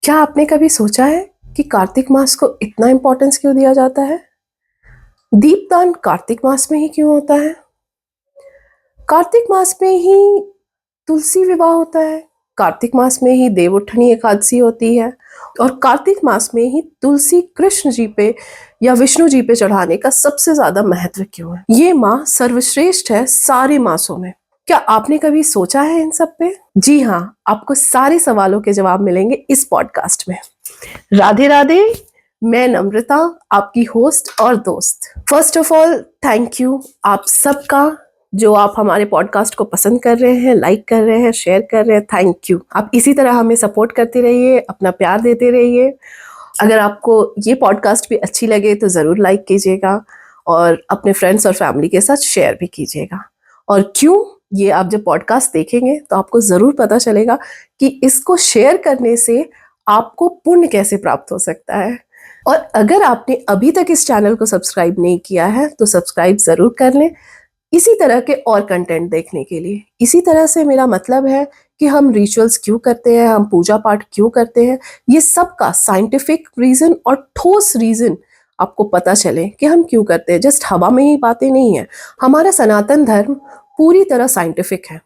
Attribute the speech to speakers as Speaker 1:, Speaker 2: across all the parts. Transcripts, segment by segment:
Speaker 1: क्या आपने कभी सोचा है कि कार्तिक मास को इतना इम्पोर्टेंस क्यों दिया जाता है? दीपदान कार्तिक मास में ही क्यों होता है? कार्तिक मास में ही तुलसी विवाह होता है। कार्तिक मास में ही देवउठनी एकादशी होती है और कार्तिक मास में ही तुलसी कृष्ण जी पे या विष्णु जी पे चढ़ाने का सबसे ज्यादा महत्व क्यों है? ये माह सर्वश्रेष्ठ है सारे मासों में। क्या आपने कभी सोचा है इन सब पे? जी हाँ, आपको सारे सवालों के जवाब मिलेंगे इस पॉडकास्ट में। राधे राधे। मैं नम्रता, आपकी होस्ट और दोस्त। First of all thank you आप सबका, जो आप हमारे पॉडकास्ट को पसंद कर रहे हैं, लाइक कर रहे हैं, शेयर कर रहे हैं। Thank you. आप इसी तरह हमें सपोर्ट करते रहिए, अपना प्यार देते रहिए। अगर आपको ये पॉडकास्ट भी अच्छी लगे तो ज़रूर लाइक कीजिएगा और अपने फ्रेंड्स और फैमिली के साथ शेयर भी कीजिएगा। और क्यों, ये आप जब पॉडकास्ट देखेंगे तो आपको ज़रूर पता चलेगा कि इसको शेयर करने से आपको पुण्य कैसे प्राप्त हो सकता है। और अगर आपने अभी तक इस चैनल को सब्सक्राइब नहीं किया है तो सब्सक्राइब ज़रूर कर लें इसी तरह के और कंटेंट देखने के लिए। इसी तरह से मेरा मतलब है कि हम रिचुअल्स क्यों करते हैं, हम पूजा पाठ क्यों करते हैं, ये सब का साइंटिफिक रीज़न और ठोस रीज़न आपको पता चले कि हम क्यों करते हैं। जस्ट हवा में ही बातें नहीं है। हमारा सनातन धर्म पूरी तरह साइंटिफिक है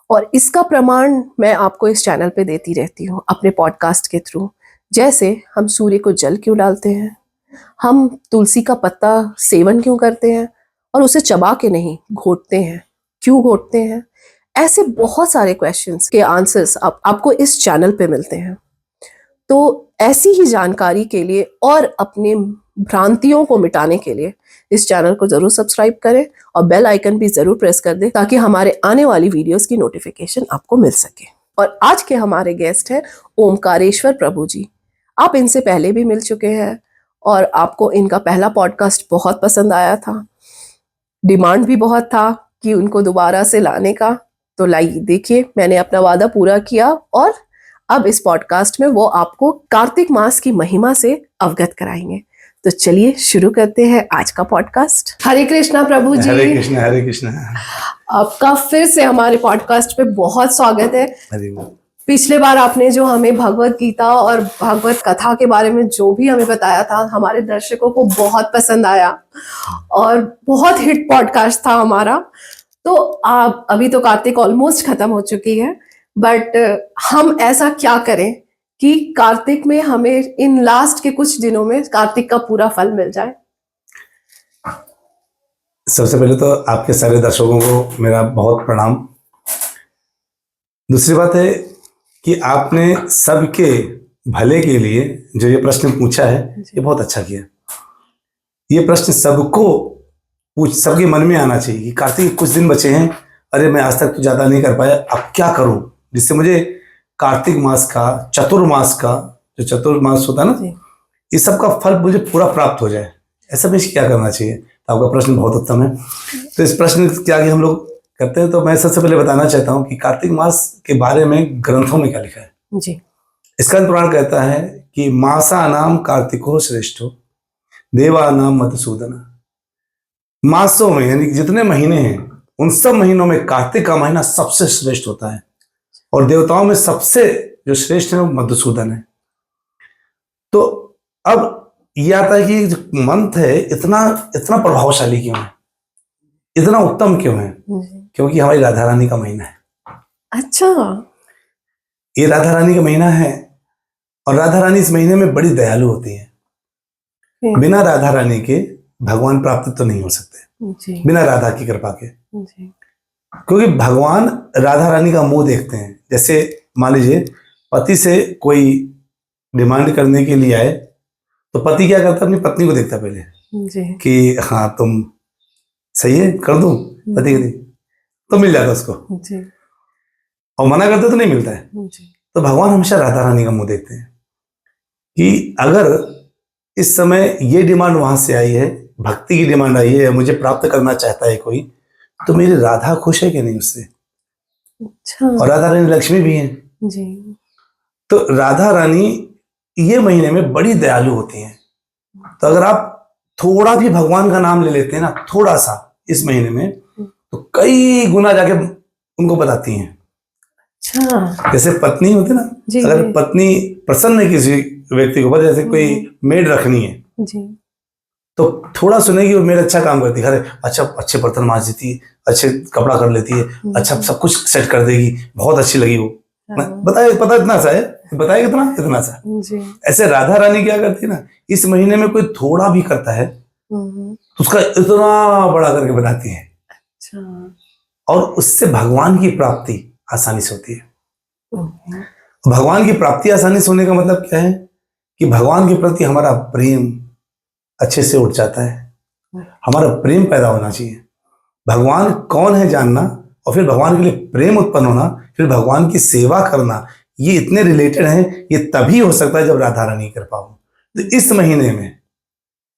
Speaker 1: और इसका प्रमाण मैं आपको इस चैनल पे देती रहती हूँ अपने पॉडकास्ट के थ्रू। जैसे हम सूर्य को जल क्यों डालते हैं, हम तुलसी का पत्ता सेवन क्यों करते हैं और उसे चबा के नहीं घोटते हैं, क्यों घोटते हैं। ऐसे बहुत सारे क्वेश्चंस के आंसर्स आपको इस चैनल पे मिलते हैं। तो ऐसी ही जानकारी के लिए और अपने भ्रांतियों को मिटाने के लिए इस चैनल को जरूर सब्सक्राइब करें और बेल आइकन भी जरूर प्रेस कर दें ताकि हमारे आने वाली वीडियोस की नोटिफिकेशन आपको मिल सके। और आज के हमारे गेस्ट हैं ओमकारेश्वर प्रभु जी। आप इनसे पहले भी मिल चुके हैं और आपको इनका पहला पॉडकास्ट बहुत पसंद आया था। डिमांड भी बहुत था कि उनको दोबारा से लाने का। तो लाइए देखिए, मैंने अपना वादा पूरा किया और अब इस पॉडकास्ट में वो आपको कार्तिक मास की महिमा से अवगत कराएंगे। तो चलिए शुरू करते हैं आज का पॉडकास्ट। हरे कृष्णा प्रभु जी।
Speaker 2: हरे कृष्णा हरे कृष्णा।
Speaker 1: आपका फिर से हमारे पॉडकास्ट पे बहुत स्वागत है।
Speaker 2: हरे बोल।
Speaker 1: पिछले बार आपने जो हमें भगवत गीता और भागवत कथा के बारे में जो भी हमें बताया था, हमारे दर्शकों को बहुत पसंद आया और बहुत हिट पॉडकास्ट था हमारा। तो आप अभी तो कार्तिक ऑलमोस्ट खत्म हो चुकी है, बट हम ऐसा क्या करें कि कार्तिक में हमें इन लास्ट के कुछ दिनों में कार्तिक का पूरा फल मिल जाए।
Speaker 2: सबसे पहले तो आपके सारे दर्शकों को मेरा बहुत प्रणाम। दूसरी बात है कि आपने सबके भले के लिए जो ये प्रश्न पूछा है ये बहुत अच्छा किया। ये प्रश्न सबके मन में आना चाहिए कि कार्तिक के कुछ दिन बचे हैं, अरे मैं आज तक तो ज्यादा नहीं कर पाया, अब क्या करूं जिससे मुझे कार्तिक मास का, चतुर्मास का, जो चतुर्मास होता है ना, इस सब का फल मुझे पूरा प्राप्त हो जाए। ऐसा भी क्या करना चाहिए। तो आपका प्रश्न बहुत उत्तम है। तो इस प्रश्न के आगे हम लोग करते हैं। तो मैं सबसे पहले बताना चाहता हूँ कि कार्तिक मास के बारे में ग्रंथों में क्या लिखा है
Speaker 1: जी।
Speaker 2: स्कंद पुराण कहता है कि मासा नाम कार्तिको श्रेष्ठो देवा नाम मधुसूदन। मासों में यानी जितने महीने हैं उन सब महीनों में कार्तिक का महीना सबसे श्रेष्ठ होता है और देवताओं में सबसे जो श्रेष्ठ है वो मधुसूदन है। तो अब ये आता है कि जो मंत्र है इतना इतना प्रभावशाली क्यों है, इतना उत्तम क्यों है? क्योंकि हमारी राधा रानी का महीना है।
Speaker 1: अच्छा,
Speaker 2: ये राधा रानी का महीना है और राधा रानी इस महीने में बड़ी दयालु होती है। बिना राधा रानी के भगवान प्राप्त तो नहीं हो सकते
Speaker 1: जी।
Speaker 2: बिना राधा की कृपा के।
Speaker 1: जी।
Speaker 2: क्योंकि भगवान राधा रानी का मुंह देखते हैं। जैसे मान लीजिए पति से कोई डिमांड करने के लिए आए तो पति क्या करता है, अपनी पत्नी को देखता पहले
Speaker 1: जी।
Speaker 2: कि हाँ तुम सही है, कर दूं। पति कहती तो मिल जाता उसको,
Speaker 1: जी।
Speaker 2: और मना करते तो नहीं मिलता है।
Speaker 1: जी।
Speaker 2: तो भगवान हमेशा राधा रानी का मुंह देखते हैं कि अगर इस समय ये डिमांड वहां से आई है, भक्ति की डिमांड आई है, या मुझे प्राप्त करना चाहता है कोई, तो मेरी राधा खुश है कि नहीं उससे।
Speaker 1: अच्छा।
Speaker 2: और राधा रानी लक्ष्मी भी है।
Speaker 1: जी।
Speaker 2: तो राधा रानी ये महीने में बड़ी दयालु होती हैं। तो अगर आप थोड़ा भी भगवान का नाम ले लेते हैं ना, थोड़ा सा इस महीने में, तो कई गुना जाके उनको बताती हैं।
Speaker 1: अच्छा।
Speaker 2: जैसे पत्नी होती ना,
Speaker 1: जी
Speaker 2: अगर
Speaker 1: जी
Speaker 2: पत्नी प्रसन्न है किसी व्यक्ति के ऊपर, जैसे कोई मेड रखनी है,
Speaker 1: जी।
Speaker 2: तो थोड़ा सुनेगी वो मेड अच्छा काम करती है, अरे अच्छा अच्छे बर्तन मांज देती है, अच्छे कपड़ा कर लेती है, अच्छा सब कुछ सेट कर देगी, बहुत अच्छी लगी वो। बताए पता इतना सा है, बताए कितना इतना सा।
Speaker 1: जी।
Speaker 2: ऐसे राधा रानी क्या करती है ना, इस महीने में कोई थोड़ा भी करता है तो उसका इतना बड़ा करके बताती है,
Speaker 1: अच्छा।
Speaker 2: और उससे भगवान की प्राप्ति आसानी से होती है।
Speaker 1: ओके।
Speaker 2: भगवान की प्राप्ति आसानी से होने का मतलब क्या है कि भगवान के प्रति हमारा प्रेम अच्छे से उठ जाता है, हमारा प्रेम पैदा होना चाहिए। भगवान कौन है जानना, और फिर भगवान के लिए प्रेम उत्पन्न होना, फिर भगवान की सेवा करना, ये इतने रिलेटेड हैं। ये तभी हो सकता है जब राधा रानी की कृपा हो। तो इस महीने में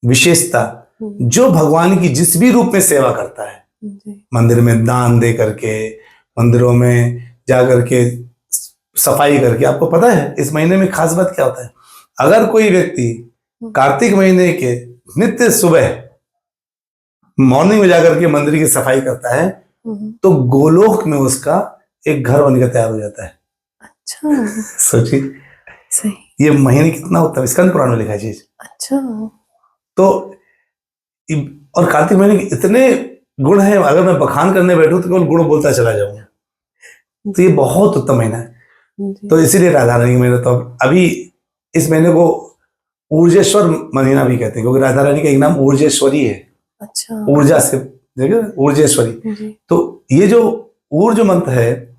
Speaker 2: विशेषता, जो भगवान की जिस भी रूप में सेवा करता है, मंदिर में दान दे करके, मंदिरों में जा करके सफाई करके, आपको पता है इस महीने में खास बात क्या होता है, अगर कोई व्यक्ति कार्तिक महीने के नित्य सुबह मॉर्निंग में जाकर के मंदिर की सफाई करता है, तो गोलोक में उसका एक घर बनकर तैयार हो जाता है।
Speaker 1: अच्छा।
Speaker 2: सोचिए
Speaker 1: सही।
Speaker 2: ये महीने कितना उत्तम, स्कंद पुराण में लिखा है चीज।
Speaker 1: अच्छा।
Speaker 2: तो और कार्तिक महीने के इतने गुण हैं, अगर मैं बखान करने बैठूं तो केवल गुण बोलता चला जाऊंगा। तो ये बहुत उत्तम महीना है। तो इसीलिए राधा रानी का महीना, तो अभी इस महीने को ऊर्जेश्वर महीना भी कहते हैं, क्योंकि राधा रानी का एक नाम ऊर्जेश्वरी है।
Speaker 1: अच्छा।
Speaker 2: ऊर्जा से, देखिए ऊर्जेश्वरी। तो ये जो ऊर्ज मंत्र है,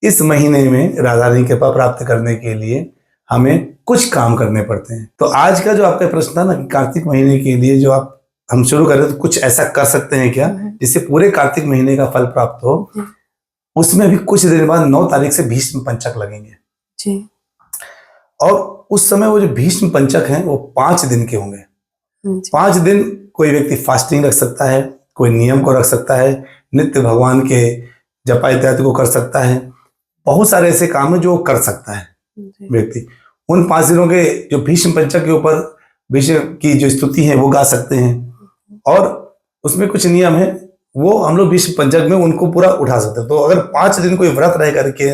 Speaker 2: इस महीने में राधा रानी कृपा प्राप्त करने के लिए हमें कुछ काम करने पड़ते हैं। तो आज का जो आपका प्रश्न था ना कि कार्तिक महीने के लिए जो आप हम शुरू करें, तो कुछ ऐसा कर सकते हैं क्या जिससे पूरे कार्तिक महीने का फल प्राप्त हो। उसमें भी कुछ दिन बाद 9 तारीख से भीष्म पंचक लगेंगे
Speaker 1: जी।
Speaker 2: और उस समय वो जो भीष्म पंचक हैं वो 5 दिन के होंगे। 5 दिन कोई व्यक्ति फास्टिंग रख सकता है, कोई नियम को रख सकता है, नित्य भगवान के जपा इत्यादि को कर सकता है। बहुत सारे ऐसे काम है जो कर सकता है व्यक्ति। उन 5 दिनों के जो भीष्म पंचक के ऊपर भीष्म की जो स्तुति है वो गा सकते हैं, और उसमें कुछ नियम है वो हम लोग भीष्म पंचक में उनको पूरा उठा सकते हैं। तो अगर 5 दिन कोई व्रत रह करके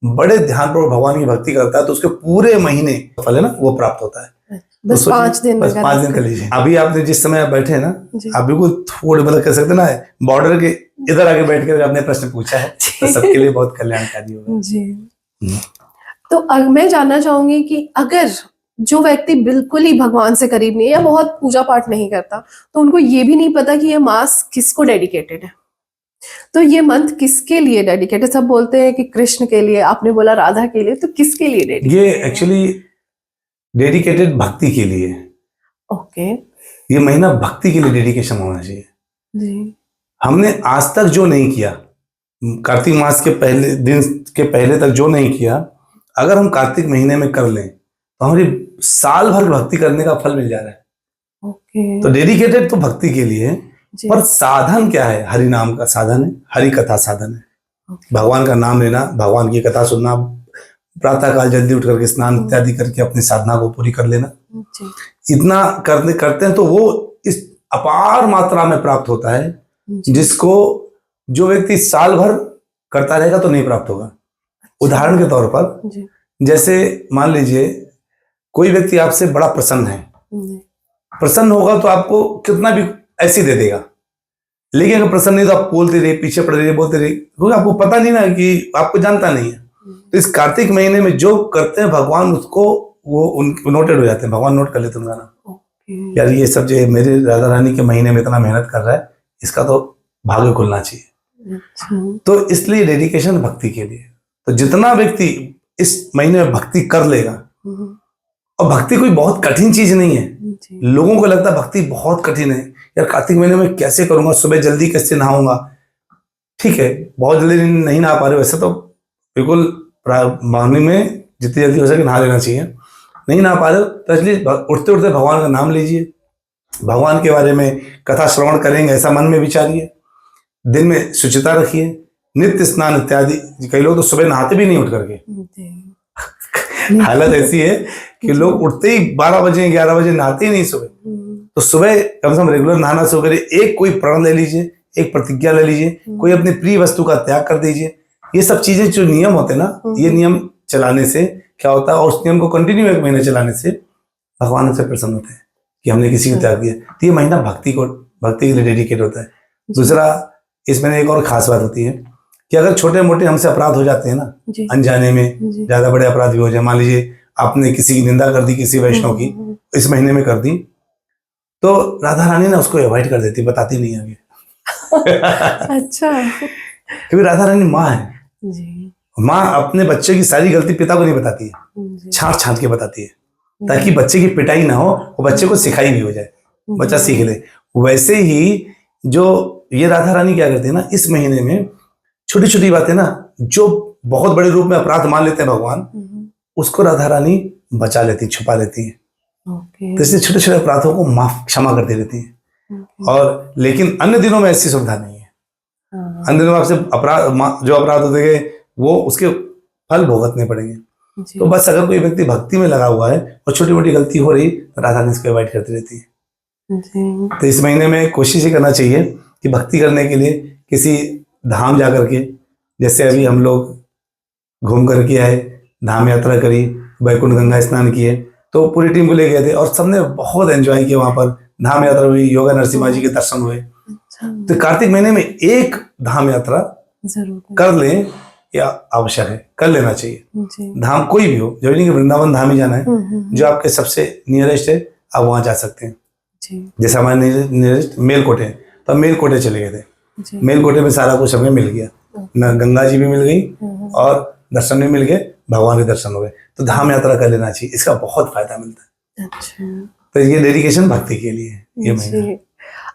Speaker 2: बड़े ध्यानपूर्वक भगवान की भक्ति करता है तो उसके पूरे महीने फल है ना वो प्राप्त होता है।
Speaker 1: बस 5 दिन,
Speaker 2: बस 5 दिन कर लीजिए। अभी आपने जिस समय आप बैठे हैं ना, आप बिल्कुल थोड़े मतलब कह सकते ना, बॉर्डर के इधर आके बैठ कर आपने प्रश्न पूछा है, तो सबके लिए बहुत कल्याणकारी होगा
Speaker 1: जी। तो मैं जानना चाहूंगी कि अगर जो व्यक्ति बिल्कुल ही भगवान से करीब नहीं है या बहुत पूजा पाठ नहीं करता, तो उनको ये भी नहीं पता कि ये मास किसको डेडिकेटेड है, तो ये मंत्र किसके लिए डेडिकेटेड? सब बोलते हैं कि कृष्ण के लिए, आपने बोला राधा के लिए, तो किसके लिए डेडिकेटेड?
Speaker 2: ये एक्चुअली डेडिकेटेड भक्ति के लिए।
Speaker 1: ओके।
Speaker 2: ये महीना भक्ति के लिए डेडिकेशन होना चाहिए
Speaker 1: जी।
Speaker 2: हमने आज तक जो नहीं किया, कार्तिक मास के पहले दिन के पहले तक जो नहीं किया, अगर हम कार्तिक महीने में कर लें तो हमारी साल भर भक्ति करने का फल मिल जा रहा है।
Speaker 1: ओके।
Speaker 2: तो डेडिकेटेड तो भक्ति के लिए, पर साधन क्या है? हरि नाम का साधन है, हरि कथा साधन है। भगवान का नाम लेना, भगवान की कथा सुनना, प्रातः काल जल्दी उठ करके स्नान इत्यादि करके अपनी साधना को पूरी कर लेना, इतना करते हैं तो वो इस अपार मात्रा में प्राप्त होता है, जिसको जो व्यक्ति साल भर करता रहेगा तो नहीं प्राप्त होगा। उदाहरण के तौर पर, जैसे मान लीजिए कोई व्यक्ति आपसे बड़ा प्रसन्न है, प्रसन्न होगा तो आपको कितना भी ऐसे दे देगा, लेकिन अगर प्रसन्न नहीं तो आप बोलते रहे, पीछे पड़ रहे, बोलते रहे, क्योंकि आपको पता नहीं ना कि आपको जानता नहीं है। तो इस कार्तिक महीने में जो करते हैं भगवान उसको वो नोटेड हो जाते हैं, भगवान नोट कर लेते हैं ना, यार ये सब जो मेरे राधा रानी के महीने में इतना मेहनत कर रहा है, इसका तो भाग्य खुलना चाहिए। तो इसलिए डेडिकेशन भक्ति के लिए। तो जितना व्यक्ति इस महीने में भक्ति कर लेगा, और भक्ति कोई बहुत कठिन चीज नहीं है। लोगों को लगता है भक्ति बहुत कठिन है, यार कार्तिक महीने में कैसे करूंगा, सुबह जल्दी कैसे नहाऊंगा। ठीक है, बहुत जल्दी नहीं नहा पा रहे, वैसे तो बिल्कुल मॉर्निंग में जितनी जल्दी हो सके नहा लेना चाहिए। नहीं नहा पा रहे तो एटलीस्ट उठते उठते भगवान का नाम लीजिए, भगवान के बारे में कथा श्रवण करेंगे ऐसा मन में विचारिए, दिन में शुचिता रखिए, नित्य स्नान इत्यादि। कई लोग तो सुबह नहाते भी नहीं उठ करके, हालत ऐसी है कि लोग उठते ही 12 बजे 11 बजे नहाते ही नहीं सुबह। तो सुबह कम से कम रेगुलर नहाना शुरू करिए। एक कोई प्रण ले लीजिए, एक प्रतिज्ञा ले लीजिए, कोई अपनी प्रिय वस्तु का त्याग कर दीजिए, ये सब चीजें जो नियम होते हैं ना, ये नियम चलाने से क्या होता है, और उस नियम को कंटिन्यू 1 महीने चलाने से भगवान हमसे प्रसन्न होते हैं कि हमने किसी को त्याग दिया। तो ये महीना भक्ति के लिए डेडिकेट होता है। दूसरा, इस महीने एक और खास बात होती है कि अगर छोटे मोटे हमसे अपराध हो जाते हैं ना, अनजाने में ज्यादा बड़े अपराध भी हो जाए, मान लीजिए आपने किसी की निंदा कर दी, किसी वैष्णव की इस महीने में कर दी, तो राधा रानी ना उसको अवॉइड कर देती, बताती नहीं आगे।
Speaker 1: अच्छा।
Speaker 2: क्योंकि राधा रानी माँ है जी। माँ अपने बच्चे की सारी गलती पिता को नहीं बताती है, छांट छांट के बताती है, ताकि बच्चे की पिटाई ना हो, वो बच्चे को सिखाई भी हो जाए, बच्चा सीख ले। वैसे ही जो ये राधा रानी क्या करती है ना, इस महीने में छोटी छोटी बातें ना, जो बहुत बड़े रूप में अपराध मान लेते हैं भगवान, उसको राधा रानी बचा लेती, छुपा लेती है। तो इसलिए छोटे छोटे अपराधों को माफ, क्षमा कर दे देती है। और लेकिन अन्य दिनों में ऐसी सुविधा नहीं है। अन्य दिनों में आपसे अपराध, जो अपराध होते हैं वो उसके फल भुगतने पड़ेंगे। तो बस अगर कोई व्यक्ति भक्ति में लगा हुआ है और छोटी मोटी गलती हो रही, तो राधा रानी इसको अवॉइड करती रहती है। तो इस महीने में कोशिश ही करना चाहिए कि भक्ति करने के लिए किसी धाम जा करके, जैसे अभी हम लोग घूम करके आए, धाम यात्रा करी, वैकुंठ गंगा स्नान किए, तो पूरी टीम को ले गए थे और सबने बहुत एंजॉय किया। वहां पर धाम यात्रा हुई, योगा नरसिम्हा जी के दर्शन हुए। तो कार्तिक महीने में एक धाम यात्रा जरूर कर लें, या आवश्यक है, कर लेना चाहिए। धाम कोई भी हो, जरूरी नहीं कि वृंदावन धाम ही जाना है, जो आपके सबसे नियरेस्ट है आप वहां जा सकते हैं। जैसे हमारे नियरेस्ट मेलकोटे है, तो हम मेलकोटे चले गए थे। मेलकोटे में सारा कुछ हमें मिल गया, न गंगा जी भी मिल गई और दर्शन भी मिल गए, भगवान के दर्शन हो गए। तो धाम यात्रा कर लेना चाहिए, इसका बहुत फायदा मिलता है। अच्छा, तो ये डेडिकेशन भक्ति के लिए है ये महीना।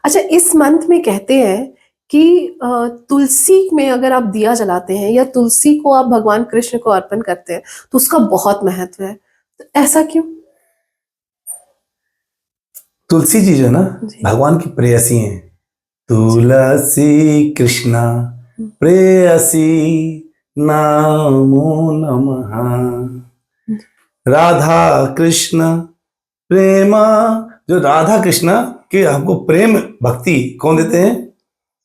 Speaker 1: अच्छा, इस मंथ में कहते हैं कि तुलसी में अगर आप दिया जलाते हैं या तुलसी को आप भगवान कृष्ण को अर्पण करते हैं तो उसका बहुत महत्व है। तो ऐसा क्यों?
Speaker 2: तुलसी जी जो ना भगवान की प्रेयसी हैं। तुलसी कृष्णा प्रेयसी नमो नमः। राधा कृष्ण प्रेमा, जो राधा कृष्ण के हमको प्रेम भक्ति कौन देते हैं?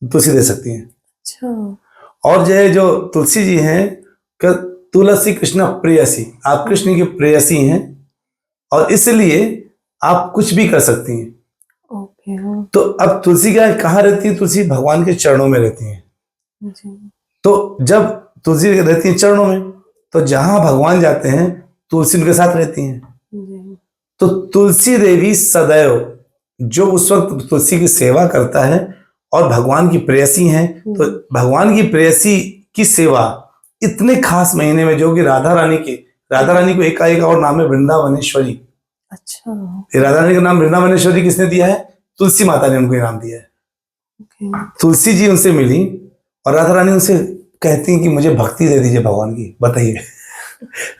Speaker 2: तुलसी दे सकती हैं। अच्छा। और जो तुलसी जी हैं, तुलसी कृष्ण प्रेयसी, आप कृष्ण की प्रेयसी हैं और इसलिए आप कुछ भी कर सकती हैं। ओके। तो अब तुलसी क्या कहाँ रहती है? तुलसी भगवान के चरणों में रहती है। तो जब तुलसी रहती है चरणों में, तो जहां भगवान जाते हैं तुलसी उनके साथ रहती हैं। तो तुलसी देवी सदैव, जो उस वक्त तुलसी की सेवा करता है और भगवान की प्रेयसी हैं, तो भगवान की प्रेयसी की सेवा इतने खास महीने में, जो कि राधा रानी को एक और नाम है वृंदावनेश्वरी। अच्छा। राधा रानी का नाम वृंदावनेश्वरी किसने दिया है? तुलसी माता ने उनको नाम दिया है। तुलसी जी उनसे मिली और राधा रानी उनसे कहती हैं कि मुझे भक्ति दे दीजिए भगवान की। बताइए,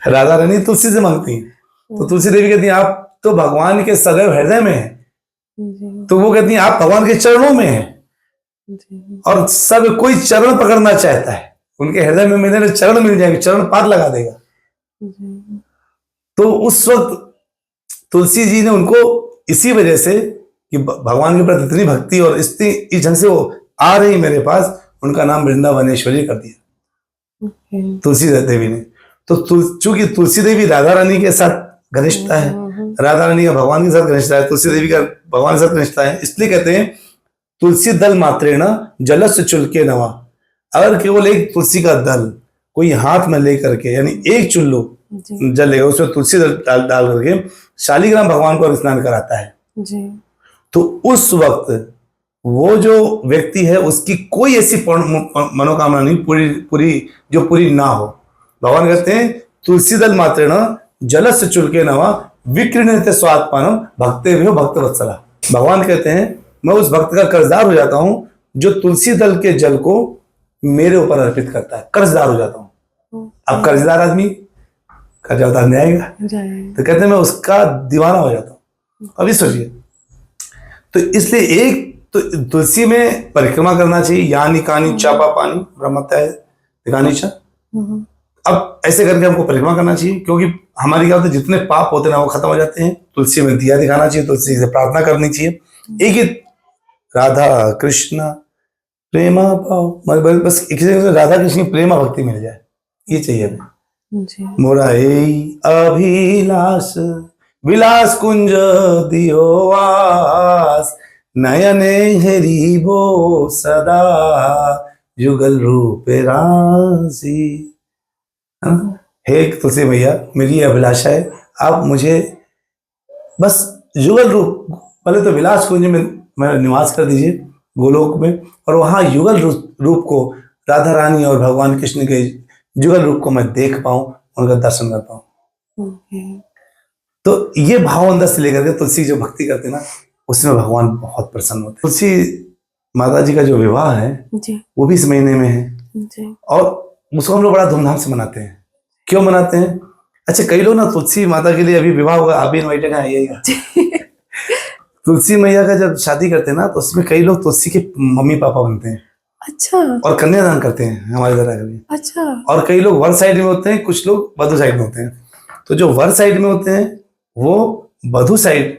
Speaker 2: राधा रानी तुलसी से मांगती हैं, तो तुलसी देवी कहती हैं आप तो भगवान के सदैव हृदय में है। तो वो कहती हैं आप भगवान के चरणों में हैं, और सब कोई चरण पकड़ना चाहता है, उनके हृदय में मेरे चरण मिल जाएंगे, चरण पाद लगा देगा। तो उस वक्त तुलसी जी ने उनको इसी वजह से कि भगवान के प्रति इतनी भक्ति और इस ढंग से वो आ रही मेरे पास, उनका नाम वृंदावनेश्वरी कर दिया तुलसी देवी ने। तो चूंकि तुलसी देवी राधा रानी के साथ घनिष्ठता है, राधा रानी का भगवान के साथ घनिष्ठता है, तुलसी देवी का भगवान के साथ घनिष्ठता है, इसलिए कहते हैं तुलसी दल मात्रेण जलस्य चुल्के नवा। अगर केवल एक तुलसी का दल कोई हाथ में लेकर के, यानी एक चुल्लू जल लेगा, उसमें तुलसी दल डाल करके शालिग्राम भगवान को स्नान कराता है जी। तो उस वक्त वो जो व्यक्ति है उसकी कोई ऐसी मनोकामना नहीं पूरी ना हो। भगवान कहते हैं तुलसी दल मात्रेण जलस्य चुल्के नवा विकृणते स्वात्मानम भक्ते भी भक्त वत्सला। भगवान कहते हैं मैं उस भक्त का कर्जदार हो जाता हूं जो तुलसी दल के जल को मेरे ऊपर अर्पित करता है, कर्जदार हो जाता हूं। अब कर्जदार आदमी कर्जा उतार नहीं आएगा, तो कहते हैं मैं उसका दीवाना हो जाता हूं। अभी सोचिए, तो इसलिए एक तो तुलसी में परिक्रमा करना चाहिए, यानी कानी चापा पानी ब्रह्मत्या दिखानी चा। अब ऐसे करके हमको परिक्रमा करना चाहिए, क्योंकि हमारी क्या होता है जितने पाप होते हैं ना वो खत्म हो जाते हैं। तुलसी में दिया दिखाना चाहिए, तुलसी से प्रार्थना करनी चाहिए। एक ही राधा कृष्ण प्रेमा पाओ, मतलब बस किसी को राधा कृष्ण की प्रेमा भक्ति मिल जाए, ये चाहिए हमें।
Speaker 1: जी
Speaker 2: मोरा एई अभिलाष विलास कुंज दियो आस, नयने हेरिबो सदा युगल रूप राशि। हाँ? हे तुलसी मैया, मेरी ये अभिलाषा है, आप मुझे बस युगल रूप, पहले तो विलास कुंज में मेरा निवास कर दीजिए गोलोक में, और वहां युगल रूप को, राधा रानी और भगवान कृष्ण के युगल रूप को मैं देख पाऊं, उनका दर्शन कर पाऊं। तो ये भाव अंदर से लेकर के तुलसी जो भक्ति करते हैं ना, उसमें भगवान बहुत प्रसन्न होते हैं। तुलसी माता जी का जो विवाह है
Speaker 1: जी
Speaker 2: वो भी इस महीने में है,
Speaker 1: जी
Speaker 2: और उसको हम लोग बड़ा धूमधाम से मनाते हैं। क्यों मनाते हैं? अच्छा, कई लोग ना तुलसी माता के लिए अभी विवाह होगा, आप भी इनवाइटेड हैं, आइएगा। तुलसी मैया का जब शादी करते हैं ना, तो उसमें कई लोग तुलसी के मम्मी पापा बनते हैं।
Speaker 1: अच्छा
Speaker 2: और कन्यादान करते हैं हमारे तरह का भी।
Speaker 1: अच्छा
Speaker 2: और कई लोग वर साइड में होते हैं, कुछ लोग वधु साइड में होते हैं। तो जो वर साइड में होते हैं वो वधु साइड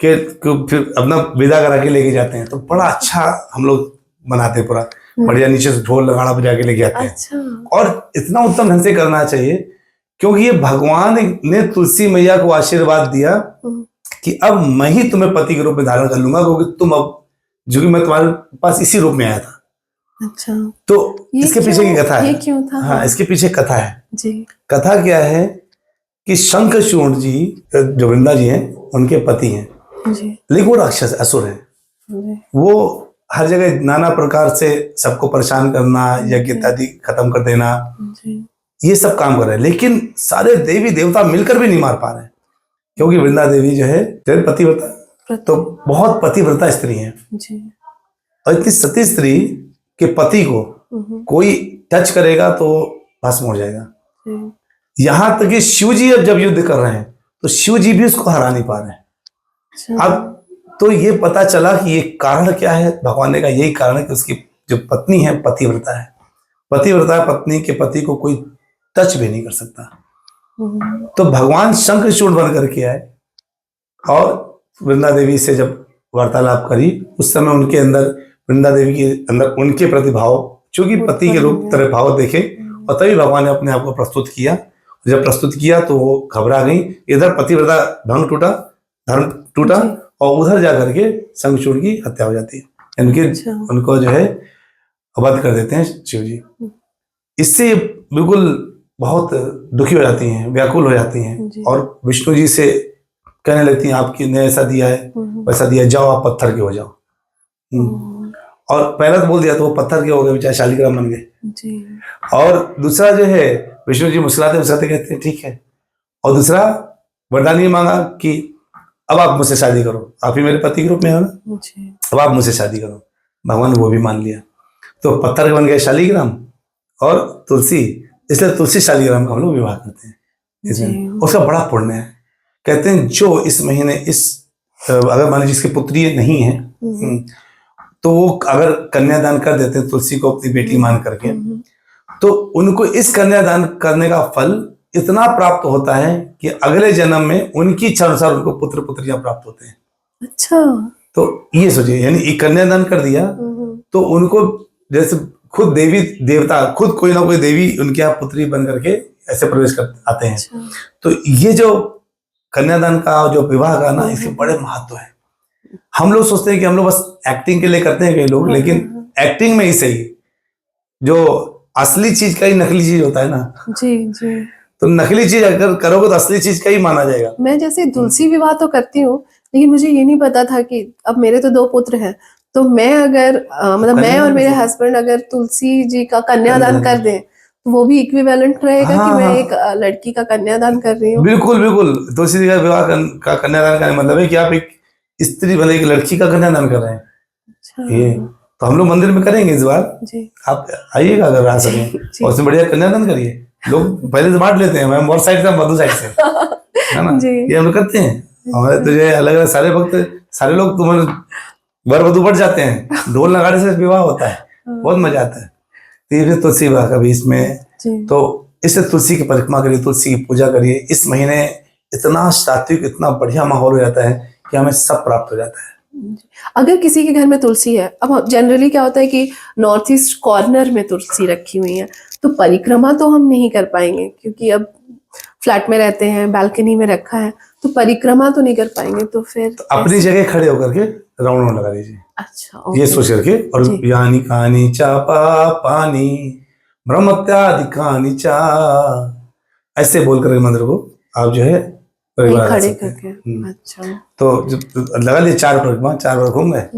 Speaker 2: के को फिर अपना विदा करा के लेके जाते हैं। तो बड़ा अच्छा हम लोग मनाते हैं, पूरा बढ़िया नीचे से ढोल लगाना बजा के लेके आते हैं।
Speaker 1: अच्छा
Speaker 2: और इतना उत्तम ढंग से करना चाहिए, क्योंकि ये भगवान ने तुलसी मैया को आशीर्वाद दिया कि अब मैं ही तुम्हें पति के रूप में धारण कर लूंगा, क्योंकि तुम अब, जो कि मैं तुम्हारे पास इसी रूप में आया था।
Speaker 1: अच्छा,
Speaker 2: तो इसके पीछे की कथा है।
Speaker 1: ये क्यों था?
Speaker 2: हाँ, इसके पीछे कथा है
Speaker 1: जी।
Speaker 2: कथा क्या है कि शंखचूड़ जी जो वृंदा जी हैं, उनके पति हैं
Speaker 1: जी
Speaker 2: लेकिन वो राक्षस असुर हैं।
Speaker 1: जी
Speaker 2: वो हर जगह नाना प्रकार से सबको परेशान करना, यज्ञ इत्यादि खत्म कर देना,
Speaker 1: जी
Speaker 2: ये सब काम कर रहे हैं। लेकिन सारे देवी देवता मिलकर भी नहीं मार पा रहे, क्योंकि वृंदा देवी जो है पतिव्रता, तो बहुत पतिव्रता स्त्री है।
Speaker 1: जी
Speaker 2: और इतनी सती स्त्री के पति को कोई टच करेगा तो भस्म हो जाएगा।
Speaker 1: जी।
Speaker 2: यहां तक कि शिव जी अब जब युद्ध कर रहे हैं तो शिव जी भी उसको हरा नहीं पा रहे हैं।
Speaker 1: अच्छा।
Speaker 2: अब तो ये पता चला कि ये कारण क्या है। भगवान ने कहा यही कारण है कि उसकी जो पत्नी है पतिव्रता है। पतिव्रता पत्नी के पति को कोई टच भी नहीं कर सकता। तो भगवान शंखचूड़ बन करके आए और वृंदा देवी से जब वार्तालाप करी, उस समय उनके अंदर, वृंदा देवी के अंदर उनके प्रतिभाव, चूंकि पति के रूप तरह भाव देखे, और तभी भगवान ने अपने आप को प्रस्तुत किया। जब प्रस्तुत किया तो वो घबरा गई। इधर पतिव्रता भंग टूटा, धर्म टूटा, और उधर जाकर के शंखचूड़ की हत्या हो जाती है। उनके उनको जो है वध कर देते हैं शिव जी। इससे बिल्कुल बहुत दुखी हो जाती हैं, व्याकुल हो जाती हैं, और विष्णु जी से कहने लगती हैं आपकी ने ऐसा दिया है वैसा दिया, जाओ आप पत्थर के हो जाओ। और पहला तो बोल दिया तो वो पत्थर के हो गए, बेचारे शालिग्राम बन गए। और दूसरा जो है, विष्णु जी मुस्कुराते मुस्कुराते कहते हैं ठीक है। और दूसरा वरदान ये मांगा कि अब आप मुझसे शादी करो, आप ही मेरे पति के रूप में हो ना, अब आप मुझसे शादी करो। भगवान ने वो भी मान लिया। तो पत्थर के बन गए शालिग्राम और तुलसी, इसलिए तुलसी शालिग्राम का हम लोग विवाह करते हैं इसमें। उसका बड़ा पुण्य है। कहते हैं जो इस महीने अगर मान लीजिए जिसकी पुत्री नहीं है तो वो अगर कन्यादान कर देते हैं तुलसी को अपनी बेटी मान करके, तो उनको इस कन्यादान करने का फल इतना प्राप्त होता है कि अगले जन्म में उनकी इच्छा अनुसार उनको पुत्र पुत्रियां प्राप्त होते हैं। अच्छा। तो ये सोचिए, यानी कन्यादान कर दिया तो उनको जैसे खुद देवी देवता, खुद कोई ना कोई देवी उनके यहाँ पुत्री बन करके ऐसे प्रवेश कर आते हैं। अच्छा। तो ये जो कन्यादान का, जो विवाह का ना, इसके बड़े महत्व है। हम लोग सोचते हैं कि हम लोग बस एक्टिंग के लिए करते हैं कई लोग, लेकिन एक्टिंग में ही सही, जो असली चीज का ही नकली चीज होता है ना। जी जी। तो नकली चीज अगर करोगे तो असली चीज का ही माना जाएगा।
Speaker 1: मैं जैसे तुलसी विवाह तो करती हूँ, लेकिन मुझे ये नहीं पता था कि अब मेरे तो 2 पुत्र हैं, तो मैं अगर मतलब मैं और मेरे हस्बैंड अगर तुलसी जी का कन्यादान कर दें तो वो भी इक्विवेलेंट रहेगा कि मैं एक लड़की का कन्यादान कर रही हूँ।
Speaker 2: बिल्कुल बिल्कुल। तुलसी जी का विवाह का कन्यादान का मतलब है कि आप एक स्त्री मतलब एक लड़की का कन्यादान कर रहे हैं। अच्छा। ये तो हम लोग मंदिर में करेंगे इस बार जी। आप आइएगा अगर आ सकें, और उसमें बढ़िया कन्यादान करिए। लोग पहले से बांट लेते हैं, मैं मोर साइड से मधु साइड से, है ना, ये हम लोग करते हैं। हमारे तो जो अलग अलग सारे भक्त, सारे लोग तुम्हारे वर वधु बढ़ जाते हैं, ढोल नगाड़े से विवाह होता है, बहुत मजा आता है। तो ये तुलसी विवाह का भी इसमें, तो इससे तुलसी की परिक्रमा करिए, तुलसी की पूजा करिए। इस महीने इतना सात्विक, इतना बढ़िया माहौल हो जाता है कि हमें सब प्राप्त हो जाता है।
Speaker 1: अगर किसी के घर में तुलसी है, अब जनरली क्या होता है कि नॉर्थ ईस्ट कॉर्नर में तुलसी रखी हुई है, तो परिक्रमा तो हम नहीं कर पाएंगे क्योंकि अब फ्लैट में रहते हैं, बालकनी में रखा है, तो परिक्रमा तो नहीं कर पाएंगे, तो फिर
Speaker 2: तो अपनी जगह खड़े होकर के राउंड राउंड लगा लीजिए,
Speaker 1: अच्छा
Speaker 2: ये
Speaker 1: ओके
Speaker 2: सोच करके, और
Speaker 1: जी
Speaker 2: यानी कहानी चापा पानी ब्रह्मत्यादि कहानी चा, ऐसे बोल करके मंत्र को आप जो है
Speaker 1: कहीं
Speaker 2: परिवार लगा
Speaker 1: खड़े
Speaker 2: सकते हैं।
Speaker 1: करके अच्छा
Speaker 2: तो जब लगा लिए 4 परिक्रमा, 4 बार घूम गए,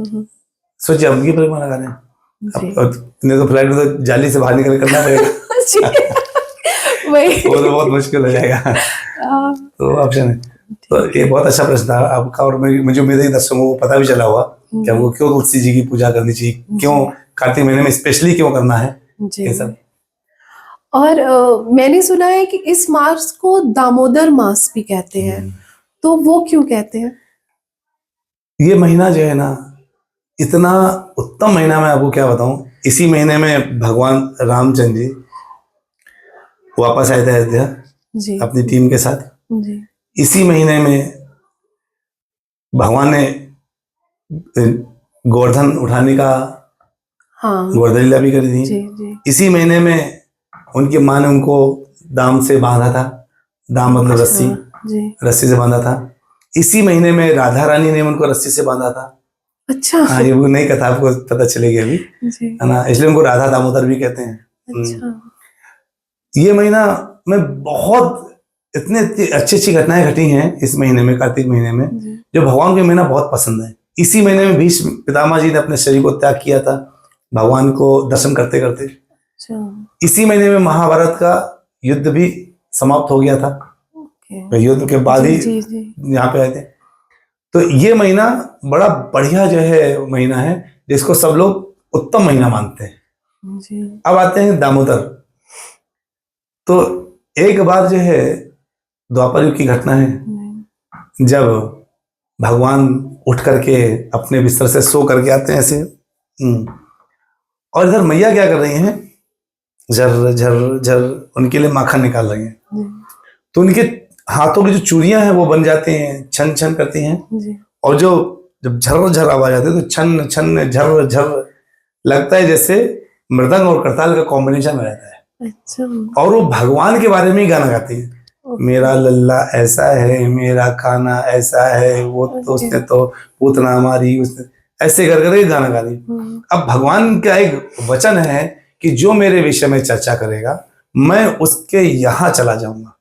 Speaker 2: सोचिए अब उनकी परिक्रमा लगा रहे हैं।
Speaker 1: जी
Speaker 2: नहीं तो फ्लाइट में तो जाली से बाहर निकल करना पड़ेगा।
Speaker 1: जी वही
Speaker 2: वो तो बहुत मुश्किल हो जाएगा।
Speaker 1: आ,
Speaker 2: तो ऑप्शन है। तो ये बहुत अच्छा प्रश्न था आपका, और मुझे उम्मीद है कि दर्शकों को पता भी चला होगा कि हमको क्यों तुलसी जी की पूजा करनी चाहिए, क्यों कार्तिक महीने में स्पेशली क्यों करना है
Speaker 1: जी
Speaker 2: ये सब।
Speaker 1: और मैंने सुना है कि इस मास को दामोदर मास भी कहते हैं, तो वो क्यों कहते हैं?
Speaker 2: ये महीना जो है ना, इतना उत्तम महीना, मैं आपको क्या बताऊं। इसी महीने में भगवान रामचंद्र जी वापस आए थे अयोध्या
Speaker 1: जी
Speaker 2: अपनी टीम के साथ।
Speaker 1: जी
Speaker 2: इसी महीने में भगवान ने गोवर्धन उठाने का
Speaker 1: हाँ
Speaker 2: गोवर्धन लीला भी करी थी।
Speaker 1: जी जी
Speaker 2: इसी महीने में उनकी माँ ने उनको दाम से बांधा था, दाम मतलब रस्सी,
Speaker 1: जी
Speaker 2: रस्सी से बांधा था। इसी महीने में राधा रानी ने उनको रस्सी से बांधा था।
Speaker 1: अच्छा
Speaker 2: हाँ, ये वो नई कथा आपको पता चलेगी अभी,
Speaker 1: जी
Speaker 2: है ना, इसलिए उनको राधा दामोदर भी कहते हैं।
Speaker 1: अच्छा
Speaker 2: ये महीना में बहुत इतनी अच्छी अच्छी घटनाएं घटी हैं इस महीने में, कार्तिक महीने में,
Speaker 1: जी
Speaker 2: जो भगवान को ये महीना बहुत पसंद है। इसी महीने में भीष्म पितामह जी ने अपने शरीर को त्याग किया था भगवान को दर्शन करते करते।
Speaker 1: अच्छा
Speaker 2: इसी महीने में महाभारत का युद्ध भी समाप्त हो गया था,
Speaker 1: ओके
Speaker 2: युद्ध के बाद
Speaker 1: जी
Speaker 2: ही
Speaker 1: जी जी
Speaker 2: यहाँ पे आए थे। तो ये महीना बड़ा बढ़िया जो है महीना है, जिसको सब लोग उत्तम महीना मानते हैं।
Speaker 1: जी
Speaker 2: अब आते हैं दामोदर। तो एक बार जो है द्वापर युग की घटना है, जब भगवान उठ करके अपने बिस्तर से सो करके आते हैं ऐसे, और इधर मैया क्या कर रही हैं, झर झर झर उनके लिए माखन निकाल रही हैं। तो उनके हाथों की जो चूड़ियां हैं वो बन जाती हैं, छन छन करती हैं,
Speaker 1: जी
Speaker 2: और जो जब झर झर आवाज आती है तो छन छन झर झर लगता है जैसे मृदंग और करताल का कॉम्बिनेशन में रहता है।
Speaker 1: अच्छा
Speaker 2: और वो भगवान के बारे में ही गाना गाती है, मेरा लल्ला ऐसा है, मेरा खाना ऐसा है, वो तो उसने तो पूतना मारी, उसने ऐसे कर करके गाना गा रही। अब भगवान का एक वचन है कि जो मेरे विषय में चर्चा करेगा मैं उसके यहाँ चला जाऊंगा,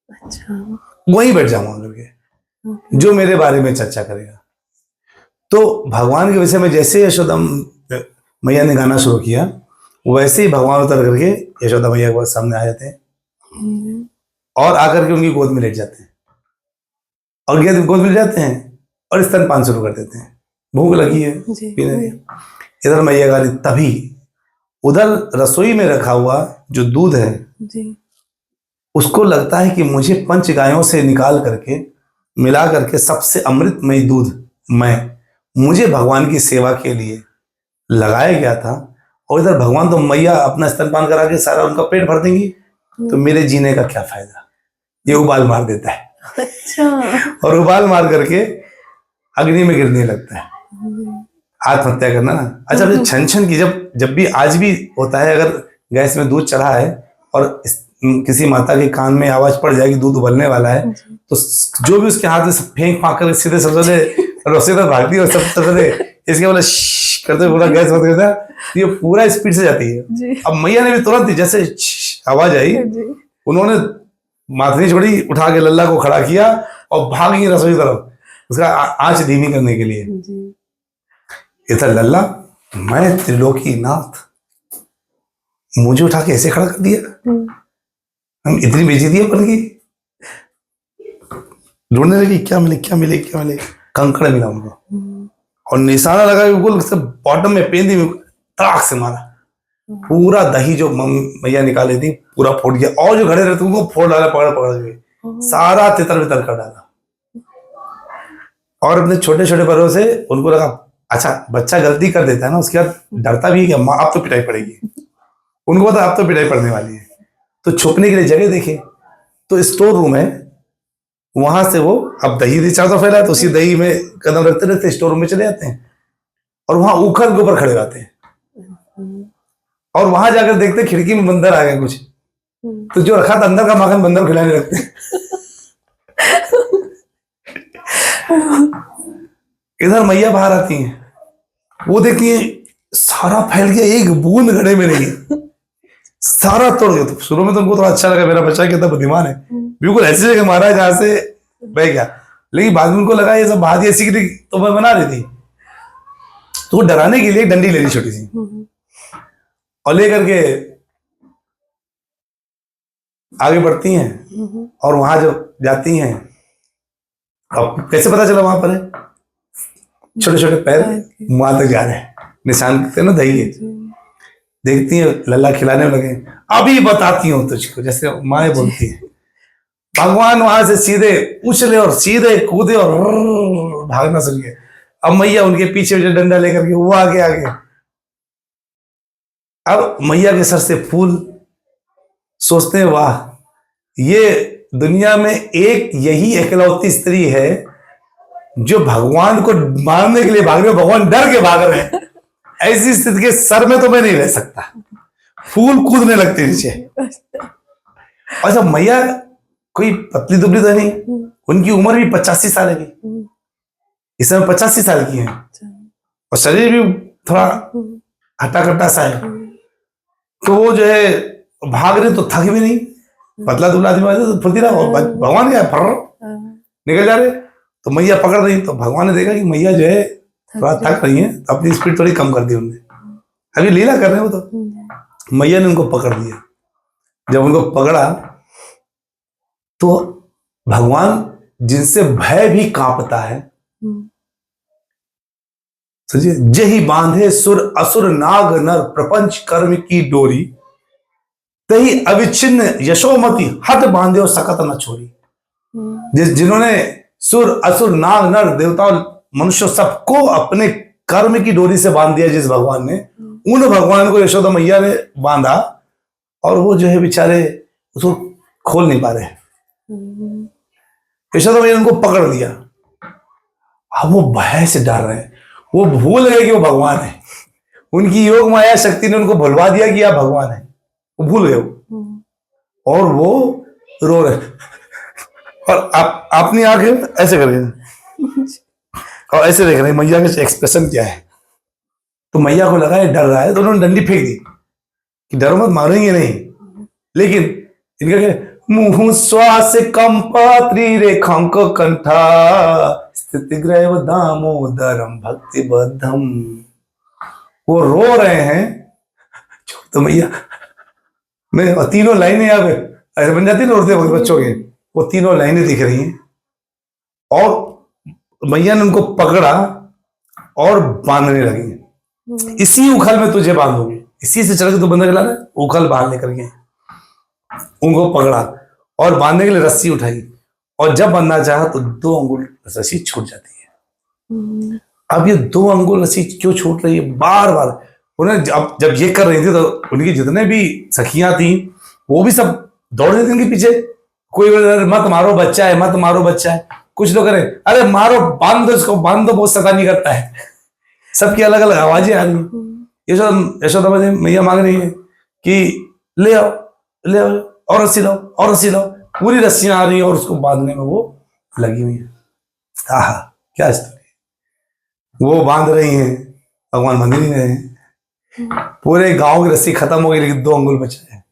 Speaker 1: अच्छा
Speaker 2: वहीं बैठ जाऊंगा करके, जो मेरे बारे में चर्चा करेगा। तो भगवान के विषय में जैसे यशोदा मैया ने गाना शुरू किया, वैसे ही भगवान उतर करके यशोदा मैया के सामने आ जाते हैं और आकर के उनकी गोद में लेट जाते हैं, और गोद में लेट जाते हैं और स्तनपान शुरू कर देते हैं। भूख लगी है, पीने दी। इधर मैया गा रही, तभी उधर रसोई में रखा हुआ जो दूध है
Speaker 1: जी
Speaker 2: उसको लगता है कि मुझे पंच गायों से निकाल करके मिला करके सबसे अमृतमय दूध मुझे भगवान की सेवा के लिए लगाया गया था, और इधर भगवान तो मैया अपना स्तनपान करा के सारा उनका पेट भर देंगी, तो मेरे जीने का क्या फायदा। ये उबाल मार देता है,
Speaker 1: अच्छा
Speaker 2: और उबाल मार करके अग्नि में गिरने लगता है, आत्महत्या करना ना। अच्छा, अपने छन छन की जब भी आज भी होता है, अगर गैस में दूध चढ़ा है और किसी माता के कान में आवाज पड़ जाएगी दूध उबलने वाला है, तो जो भी उसके हाथ में फेंक फाँक कर सीधे सबसे रसोई तक भागती है, और सबसे इसके बोले करते पूरा गैस बंद करता है, ये पूरा स्पीड से जाती है। अब मैया ने भी तुरंत जैसे आवाज आई, उन्होंने माथनी छोड़ी, उठा के लल्ला को खड़ा किया और भाग गई रसोई तरफ उसका आंच धीमी करने के लिए। इधर लल्ला, मैं त्रिलोकी नाथ, मुझे उठा के ऐसे खड़ा कर दिया, हम इतनी बेइज्जती है बन गई। ढूंढने लगी क्या मिले क्या मिले क्या मिले, कंकड़ मिला उनको, और निशाना लगा बिल्कुल बॉटम में पेंदी में तड़ाक से मारा, पूरा दही जो मैया निकाली थी पूरा फूट गया, और जो खड़े रहते उनको फोड़ डाला, पकड़ पकड़ के सारा तितर बितर कर डाला। और अपने छोटे छोटे पैरों से उनको लगा, अच्छा बच्चा गलती कर देता है ना, उसके बाद डरता भी है कि अम्मा अब तो पिटाई पड़ेगी, उनको पता अब तो पिटाई पड़ने वाली है। तो छुपने के लिए जगह देखे, तो स्टोर रूम है, वहां से वो अब दही चारों फैला है, तो उसी दही में कदम रखते रहते, स्टोर रूम में चले जाते हैं और वहां उखल के ऊपर खड़े रहते हैं और वहां जाकर देखते खिड़की में बंदर आ गए कुछ, तो जो रखा था अंदर का माखन बंदर खिलाने लगते हैं। इधर मैया बाहर आती हैं, वो देखती है सारा फैल गया, एक बूंद घड़े में नहीं, सारा तोड़ गया। तो शुरू में तो उनको थोड़ा अच्छा लगा, मेरा बच्चा कितना बुद्धिमान है, बिल्कुल ऐसी जगह मारा है जहां से बह गया। लेकिन बाद में उनको लगा ये सब बात ऐसी की तो मैं बना रही थी, तो वो डराने के लिए डंडी ले ली छोटी सी और लेकर के आगे बढ़ती हैं और वहां जब जाती हैं, अब कैसे पता चला वहां पर है, छोटे छोटे पैर वहां तक जा रहे हैं, निशान करते ना दही के। देखती है लल्ला खिलाने लगे, अभी बताती हूँ तुझको, जैसे माए बोलती है। भगवान वहां से सीधे उछले और सीधे कूदे और भागना शुरू किया। अब मैया उनके पीछे जो डंडा लेकर के वो आगे आगे। अब मैया के सर से फूल, सोचते हैं वाह, ये दुनिया में एक यही इकलौती स्त्री है जो भगवान को मारने के लिए भाग रहे, भगवान डर के भाग रहे हैं। ऐसी स्थिति के सर में तो मैं नहीं रह सकता, फूल कूदने लगते नीचे। अच्छा, मैया कोई पतली दुबली तो नहीं, उनकी उम्र भी 85 साल है, इस समय 85 साल की है और शरीर भी थोड़ा हट्टा कट्टा सा है। तो वो जो है भाग रहे तो थक भी नहीं, पतला दुबला आदमी तो फुर्ती रहा। भगवान क्या फर निकल जा रहे, तो मैया पकड़ रही, तो भगवान ने देखा कि मैया जो है थोड़ा थक रही है, तो अपनी स्पीड थोड़ी कम कर दी उन्होंने। अभी लीला कर रहे हैं वो, तो मैया ने उनको पकड़ लिया। जब उनको पकड़ा तो भगवान जिनसे भय भी कांपता है, समझिए, जही बांधे सुर असुर नाग नर प्रपंच कर्म की डोरी, तही अविच्छिन्न यशोमति हट बांधे और सकत न छोड़ी। जिन्होंने सुर असुर नाग नर देवता मनुष्य सबको अपने कर्म की डोरी से बांध दिया, जिस भगवान ने, उन भगवान को यशोदा मैया ने बांधा और वो जो है बेचारे उसको खोल नहीं पा रहे। यशोदा मैया ने उनको पकड़ लिया। अब वो भय से डर रहे हैं, वो भूल गए कि वो भगवान है। उनकी योग माया शक्ति ने उनको भुलवा दिया कि आप भगवान है, वो भूल गए वो। और वो रो रहे, और आप अपनी आंखें ऐसे कर रहे और ऐसे देख रहे हैं मैया का एक्सप्रेशन क्या है। तो मैया को लगा ये डर रहा है, तो उन्होंने डंडी फेंक दी कि डरो मत, मारेंगे नहीं। लेकिन इनका क्या, मुहु श्वास कंपा त्रिरेखांक कंठा स्थिति ग्रह दामोदरम भक्ति बद्धम। वो रो रहे हैं, तो मैया मैं, और तीनों लाइनें यहाँ पे ऐसे बन जाती है रोते वक्त बच्चों के, वो तीनों लाइनें दिख रही हैं। और मैया ने उनको पकड़ा और बांधने लगी। इसी उखल में तुझे बांधूंगी, इसी से चल के तो बंदा चला रहा है, उखल बांध लेकर के उनको पकड़ा और बांधने के लिए रस्सी उठाई, और जब बांधना चाहा तो 2 अंगुल रस्सी छूट जाती है। अब ये 2 अंगुल रस्सी क्यों छूट रही है, बार बार उन्हें जब ये कर रही थी तो उनकी जितने भी सखियां थी वो भी सब दौड़ रही थी उनके पीछे। कोई मत मारो बच्चा है, मत मारो बच्चा है, कुछ लोग करें अरे मारो, बांध दो इसको, बांध दो, बहुत शैतानी करता है। सबकी अलग अलग आवाजें आ रही। यशोदा मैया मांग रही है कि ले आओ, ले आओ, और रस्सी लाओ, और रस्सी लाओ। पूरी रस्सियां आ रही है और उसको बांधने में वो लगी हुई है। आहा, क्या स्टोरी। वो बांध रही हैं, भगवान बांध नहीं रहे हैं। पूरे गांव की रस्सी खत्म हो गई, लेकिन 2 अंगुल बचे हैं।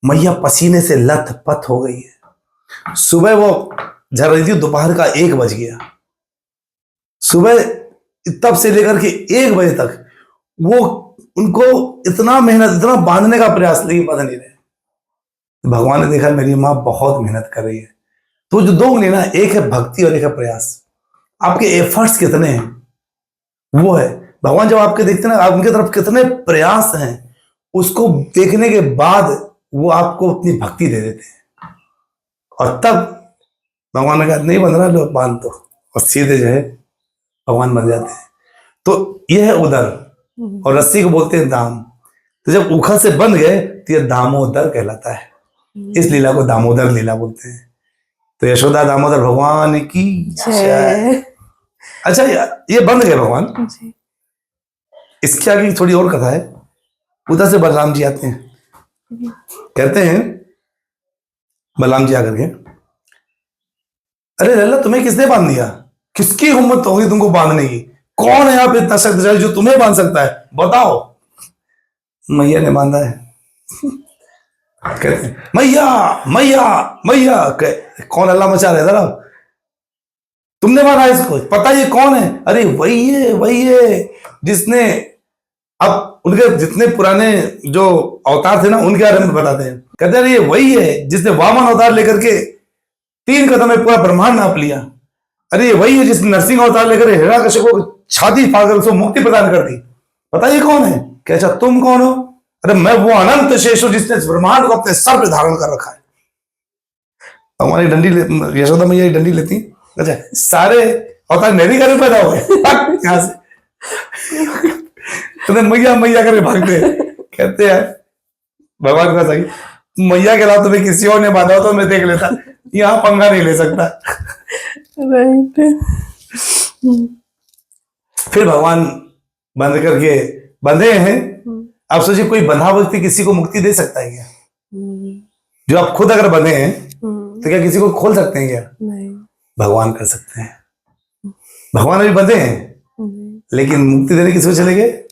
Speaker 2: मैया पसीने से लथपथ हो गई है। सुबह वो झड़ रही थी, दोपहर का 1 बज गया। सुबह तब से लेकर के 1 बजे तक वो उनको इतना मेहनत, इतना बांधने का प्रयास, लेकिन बांध नहीं रहे। भगवान ने देखा मेरी माँ बहुत मेहनत कर रही है। तो जो 2 उंगली ना, एक है भक्ति और एक है प्रयास। आपके एफर्ट्स कितने हैं वो है। भगवान जब आपके देखते हैं ना, उनकी तरफ कितने प्रयास हैं, उसको देखने के बाद वो आपको अपनी भक्ति दे देते हैं। और तब भगवान ने कहा नहीं बंध रहा, लो बांध दो, और सीधे जो है भगवान बन जाते हैं। तो यह है उदर, और रस्सी को बोलते हैं दाम। तो जब उखल से बंध गए तो यह दामोदर कहलाता है। इस लीला को दामोदर लीला बोलते हैं। तो यशोदा दामोदर भगवान की जय।
Speaker 1: जय।
Speaker 2: अच्छा, ये बंद गए भगवान।
Speaker 1: जी।
Speaker 2: इसके आगे थोड़ी और कथा है। उधर से बलराम जी आते हैं, कहते हैं बलराम जी आकर के, अरे लल्ला तुम्हें किसने बांध दिया? किसकी हिम्मत होगी तुमको बांधने की? कौन है यहाँ पे इतना शक्तिशाली जो तुम्हें बांध सकता है? बताओ। मैया ने बांधा है। कहते हैं मैया मैया मैया। कौन अल्लाह मचा रहे जरा? तुमने बांधा इसको? पता ये कौन है? अरे वही है जिसने, अब उनके जितने पुराने जो अवतार थे ना उनके बारे में बताते हैं। कहते हैं ये वही है जिसने वामन अवतार लेकर के 3 कदम में पूरा ब्रह्मांड नाप लिया। अरे ये वही है जिसने नरसिंह अवतार लेकर हिरण्यकश्यप को छाती फाड़कर उसको मुक्ति प्रदान कर दी। पता ये कौन है? क्या तुम कौन हो? अरे मैं वो अनंत शेष हूं जिसने ब्रह्मांड को अपने सर पे धारण कर रखा है। हमारी डंडी यशोदा मैया डंडी लेती। अच्छा, सारे अवतार मेरी घर में पैदा हुए यहां से तो मैया मैया करके भागते। कहते हैं भगवान का सही मैया के अलावा तुम्हें किसी और ने बांधा हो तो मैं देख लेता, यहाँ पंगा नहीं ले सकता।
Speaker 1: राइट।
Speaker 2: फिर भगवान बंद करके बंधे हैं। आप सोचिए कोई बंधा व्यक्ति किसी को मुक्ति दे सकता है क्या? जो आप खुद अगर बंधे हैं तो क्या किसी को खोल सकते हैं क्या?
Speaker 1: नहीं।
Speaker 2: भगवान कर सकते हैं। भगवान अभी बंधे हैं लेकिन मुक्ति देने किसी को चले गए।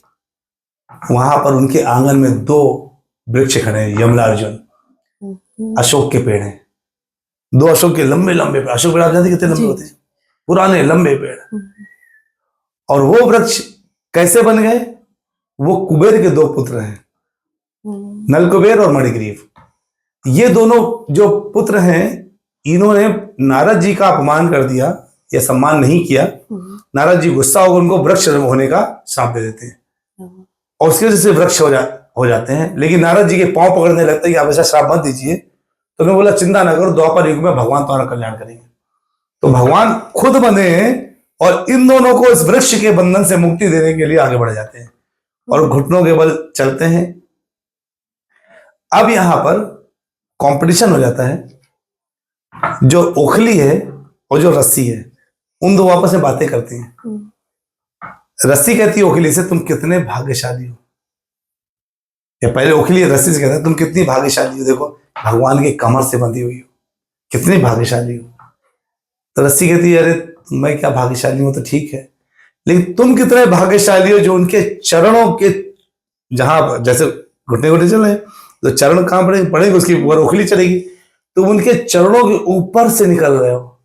Speaker 2: वहां पर उनके आंगन में 2 वृक्ष खड़े हैं, यमलार्जुन, अशोक के पेड़ हैं। 2 अशोक के लंबे लंबे पेड़। अशोक पेड़ आप जानते कितने लंबे होते हैं? पुराने लंबे पेड़। और वो वृक्ष कैसे बन गए? वो कुबेर के 2 पुत्र हैं, नलकुबेर और मणिग्रीव। ये दोनों जो पुत्र हैं इन्होंने नारद जी का अपमान कर दिया या सम्मान नहीं किया। नारद जी गुस्सा होकर उनको वृक्ष होने का श्राप दे देते हैं और उसकी वजह से वृक्ष हो जाते हैं। लेकिन नारद जी के पांव पकड़ने लगता है कि आप ऐसा श्राप मत दीजिए। तो उन्होंने बोला चिंता न करो, द्वापर युग में भगवान तुम्हारा कल्याण करेंगे। तो भगवान खुद बंधे हैं और इन दोनों को इस वृक्ष के बंधन से मुक्ति देने के लिए आगे बढ़ जाते हैं और घुटनों के बल चलते हैं। अब यहां पर कंपटीशन हो जाता है। जो ओखली है और जो रस्सी है उन 2 आपस में बातें करती हैं। रस्सी कहती है ओखली से तुम कितने भाग्यशाली हो। या पहले ओखली रस्सी से कहता है तुम कितनी भाग्यशाली हो, देखो भगवान के कमर से बंधी हुई हो, कितनी भाग्यशाली हो। तो रस्सी कहती है अरे मैं क्या भाग्यशाली हूं तो ठीक है, लेकिन तुम कितने भाग्यशाली हो जो उनके चरणों के, जहां जैसे घुटने घुटने चल रहे हैं तो चरण कहां पड़ेंगे उसकी ऊपर ओखली चलेगी, तुम उनके चरणों के ऊपर से निकल रहे हो।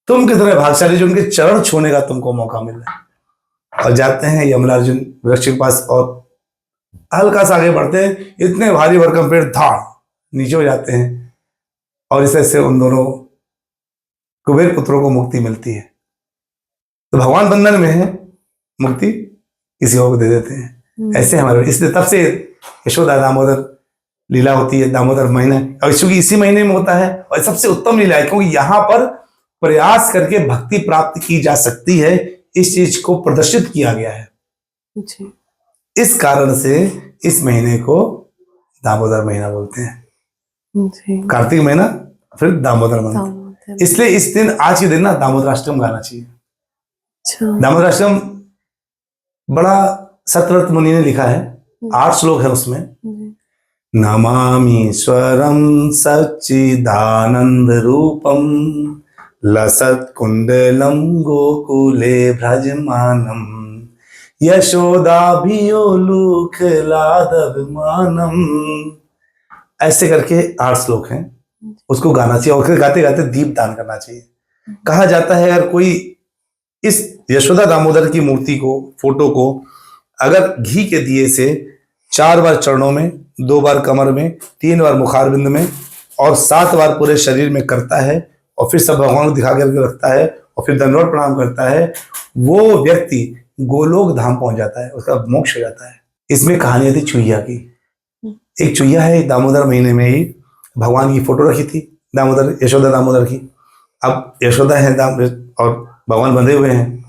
Speaker 2: तुम कितने भाग्यशाली जो उनके चरण छूने का तुमको मौका मिल रहा है। और जाते हैं यमलार्जुन वृक्ष के पास और हल्का सा आगे बढ़ते हैं, इतने भारी भरकम पेड़ धाड़ नीचे हो जाते हैं और इस ऐसे उन दोनों कुबेर पुत्रों को मुक्ति मिलती है। तो भगवान बंधन में है, मुक्ति किसी और को दे देते हैं। ऐसे हमारे, इसलिए तब से यशोदा दामोदर लीला होती है, दामोदर महीना, और चूंकि इसी महीने में होता है और सबसे उत्तम लीला है क्योंकि यहाँ पर प्रयास करके भक्ति प्राप्त की जा सकती है, इस चीज को प्रदर्शित किया गया है
Speaker 1: जी।
Speaker 2: इस कारण से इस महीने को दामोदर महीना बोलते हैं
Speaker 1: जी।
Speaker 2: कार्तिक महीना फिर दामोदर महीना। इसलिए इस दिन, आज के दिन ना दामोदराष्टम गाना चाहिए।
Speaker 1: अच्छा।
Speaker 2: दामोदराष्टम बड़ा सतव्रत मुनि ने लिखा है, 8 श्लोक है उसमें। नमामीश्वरं सच्चिदानंद रूपम लसत् कुंडलम गोकुले भ्रजमानम यशोदाभियोलुखलादभिमानम। ऐसे करके 8 श्लोक हैं, उसको गाना चाहिए और गाते गाते दीप दान करना चाहिए। कहा जाता है अगर कोई इस यशोदा दामोदर की मूर्ति को, फोटो को अगर घी के दिए से 4 बार चरणों में, 2 बार कमर में, 3 बार मुखारबिंद में और 7 बार पूरे शरीर में करता है और फिर सब भगवान को दिखा करके रखता है और फिर दंडवत प्रणाम करता है, वो व्यक्ति गोलोक धाम पहुंच जाता है, उसका मोक्ष हो जाता है। इसमें कहानी थी चुईया की। एक चुईया है, दामोदर महीने में ही भगवान की फोटो रखी थी, दामोदर, यशोदा दामोदर की। अब यशोदा है और भगवान बंधे हुए हैं।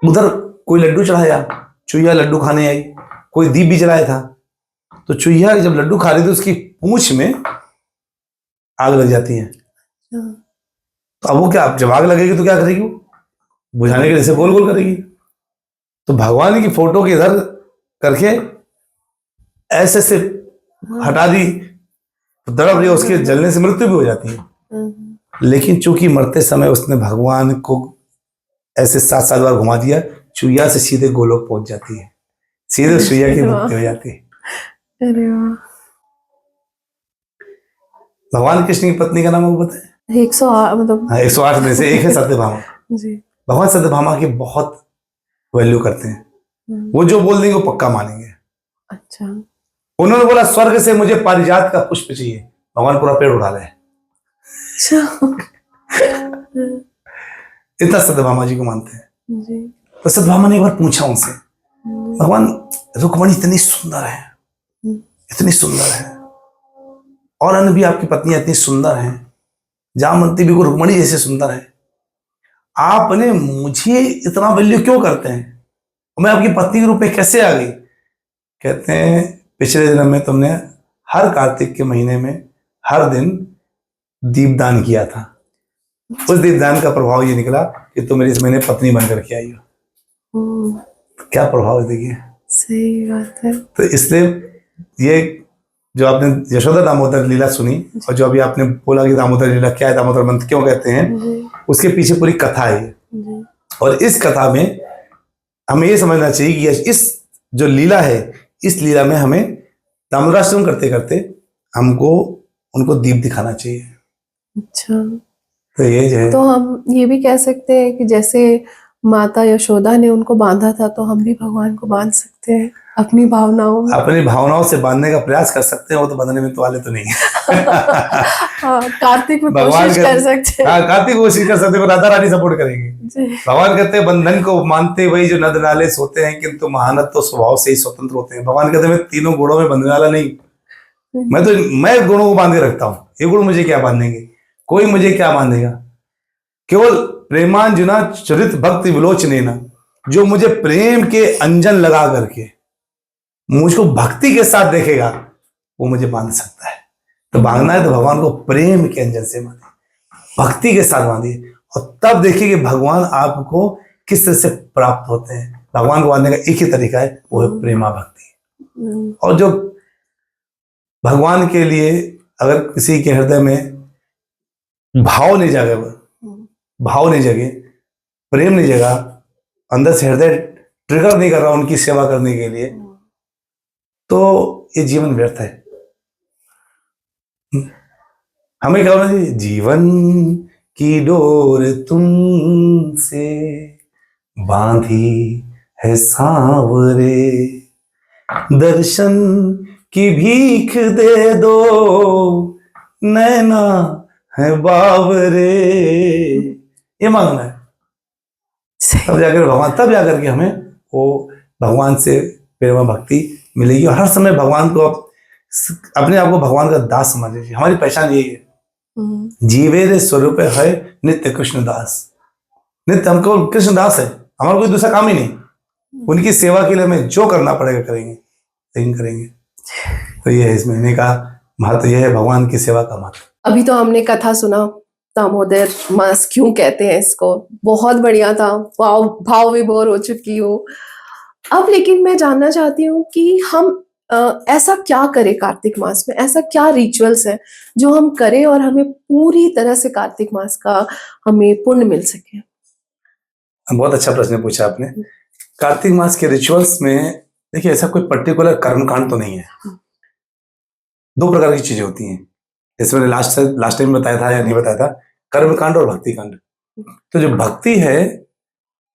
Speaker 2: उधर कोई लड्डू चढ़ाया, चुईया लड्डू खाने आई, कोई दीप भी जलाया था। तो चुईया जब लड्डू खा रही थी उसकी पूंछ में आग लग जाती है तो अब वो क्या, जब आग लगेगी तो क्या करेगी, वो बुझाने के जैसे गोल गोल करेगी। तो भगवान की फोटो के इधर करके ऐसे से हटा दी, तो तड़प रही, उसके जलने से मृत्यु भी हो जाती है। लेकिन चूंकि मरते समय उसने भगवान को ऐसे 7-7 बार घुमा दिया, चुईया से सीधे गोलोक पहुंच जाती है, सीधे चुईया की मुक्ति हो जाती है।
Speaker 1: अरे वाह।
Speaker 2: भगवान कृष्ण की पत्नी का नाम वो पता है?
Speaker 1: 108, मतलब
Speaker 2: 108 में से एक है सत्यभामा।
Speaker 1: जी।
Speaker 2: भगवान सत्यभामा की बहुत वैल्यू करते हैं। वो जो बोल देंगे वो पक्का मानेंगे।
Speaker 1: अच्छा।
Speaker 2: उन्होंने बोला स्वर्ग से मुझे पारिजात का पुष्प चाहिए, भगवान पूरा पेड़ उठा ले। इतना सत्यभामा जी को मानते हैं
Speaker 1: जी।
Speaker 2: तो सत्यभामा ने एक बार पूछा उनसे, भगवान रुक्मणी इतनी सुंदर है, इतनी सुंदर है, और अन्य भी आपकी पत्नी इतनी सुंदर है, जामवंती भी को रुक्मणी जैसे सुंदर है, आपने मुझे इतना वैल्यू क्यों करते हैं, मैं आपकी पत्नी के रूप में कैसे आ गई? कहते हैं पिछले जन्म में तुमने हर कार्तिक के महीने में हर दिन दीपदान किया था, उस दीपदान का प्रभाव ये निकला कि तुम मेरी इस महीने पत्नी बनकर के आई हो। तो क्या प्रभाव है देखिए।
Speaker 1: सही बात है।
Speaker 2: तो इसलिए ये जो आपने यशोदा दामोदर लीला सुनी, और जो अभी आपने बोला कि दामोदर लीला क्या है, दामोदर मंत्र क्यों कहते हैं, उसके पीछे पूरी कथा है। और इस कथा में हमें ये समझना चाहिए कि इस जो लीला है, इस लीला में हमें दामोदराश्रम करते करते हमको उनको दीप दिखाना चाहिए।
Speaker 1: अच्छा,
Speaker 2: तो ये जो है,
Speaker 1: तो हम ये भी कह सकते हैं कि जैसे माता यशोदा ने उनको बांधा था, तो हम भी भगवान को बांध सकते हैं अपनी भावनाओं में।
Speaker 2: अपनी भावनाओं से बांधने का प्रयास कर सकते हैं, वो तो बंधने में तो वाले तो नहीं है।
Speaker 1: हाँ, कार्तिक में
Speaker 2: भगवान
Speaker 1: कोशिश कर सकते हैं।
Speaker 2: हाँ, कार्तिक कोशिश कर सकते हैं, राधा रानी सपोर्ट करेंगे।
Speaker 1: जी।
Speaker 2: भगवान कहते हैं बंधन को मानते वही जो नद नाले सोते हैं, किंतु महानत तो स्वभाव से ही स्वतंत्र होते हैं। भगवान कहते हैं मैं तीनों गुणों में बंधने वाला नहीं, मैं गुणों को बांध के रखता हूँ, ये गुण मुझे क्या बांधेंगे, कोई मुझे क्या बांधेगा। केवल प्रेमांजना चरित भक्ति विलोचनेना, जो मुझे प्रेम के अंजन लगा करके मुझको भक्ति के साथ देखेगा, वो मुझे बांध सकता है। तो बांधना है तो भगवान को प्रेम के अंजन से बांधिए, भक्ति के साथ बांधिए, और तब देखिए कि भगवान आपको किस तरह से प्राप्त होते हैं। भगवान को बांधने का एक ही तरीका है, वो है प्रेमा भक्ति। और जो भगवान के लिए अगर किसी के हृदय में भाव नहीं जागे, भाव नहीं जगे, प्रेम नहीं जगा, अंदर से हृदय ट्रिगर नहीं कर रहा उनकी सेवा करने के लिए, तो ये जीवन व्यर्थ है। हमें क्या होना चाहिए, जीवन की डोर तुमसे बांधी है सांवरे, दर्शन की भीख दे दो नैना है बावरे, ये मांगना है। तब जाकर भगवान, तब जाकर के हमें वो भगवान से प्रेम भक्ति मिलेगी। और हर समय भगवान को अपने आप को भगवान का दास समझ लीजिए। हमारी पहचान यही है, जीवे रे स्वरूप है नित्य कृष्ण दास। नित्य हमको कृष्ण दास है, हमारा कोई दूसरा काम ही नहीं। उनकी सेवा के लिए हमें जो करना पड़ेगा करेंगे, लेकिन करेंगे। तो ये है इस महीने का महत्व, यह है भगवान की सेवा का महत्व।
Speaker 1: अभी तो हमने कथा सुना, दामोदर मास क्यों कहते हैं इसको, बहुत बढ़िया था, भाव विभोर हो चुकी हूँ अब। लेकिन मैं जानना चाहती हूँ कि हम ऐसा क्या करें कार्तिक मास में, ऐसा क्या रिचुअल्स है जो हम करें और हमें पूरी तरह से कार्तिक मास का हमें पुण्य मिल सके।
Speaker 2: बहुत अच्छा प्रश्न पूछा आपने। कार्तिक मास के रिचुअल्स में देखिए, ऐसा कोई पर्टिकुलर कर्मकांड तो नहीं है। दो प्रकार की चीजें होती हैं, जैसे मैंने लास्ट टाइम बताया था या नहीं बताया था, कर्मकांड और भक्ति कांड। तो जो भक्ति है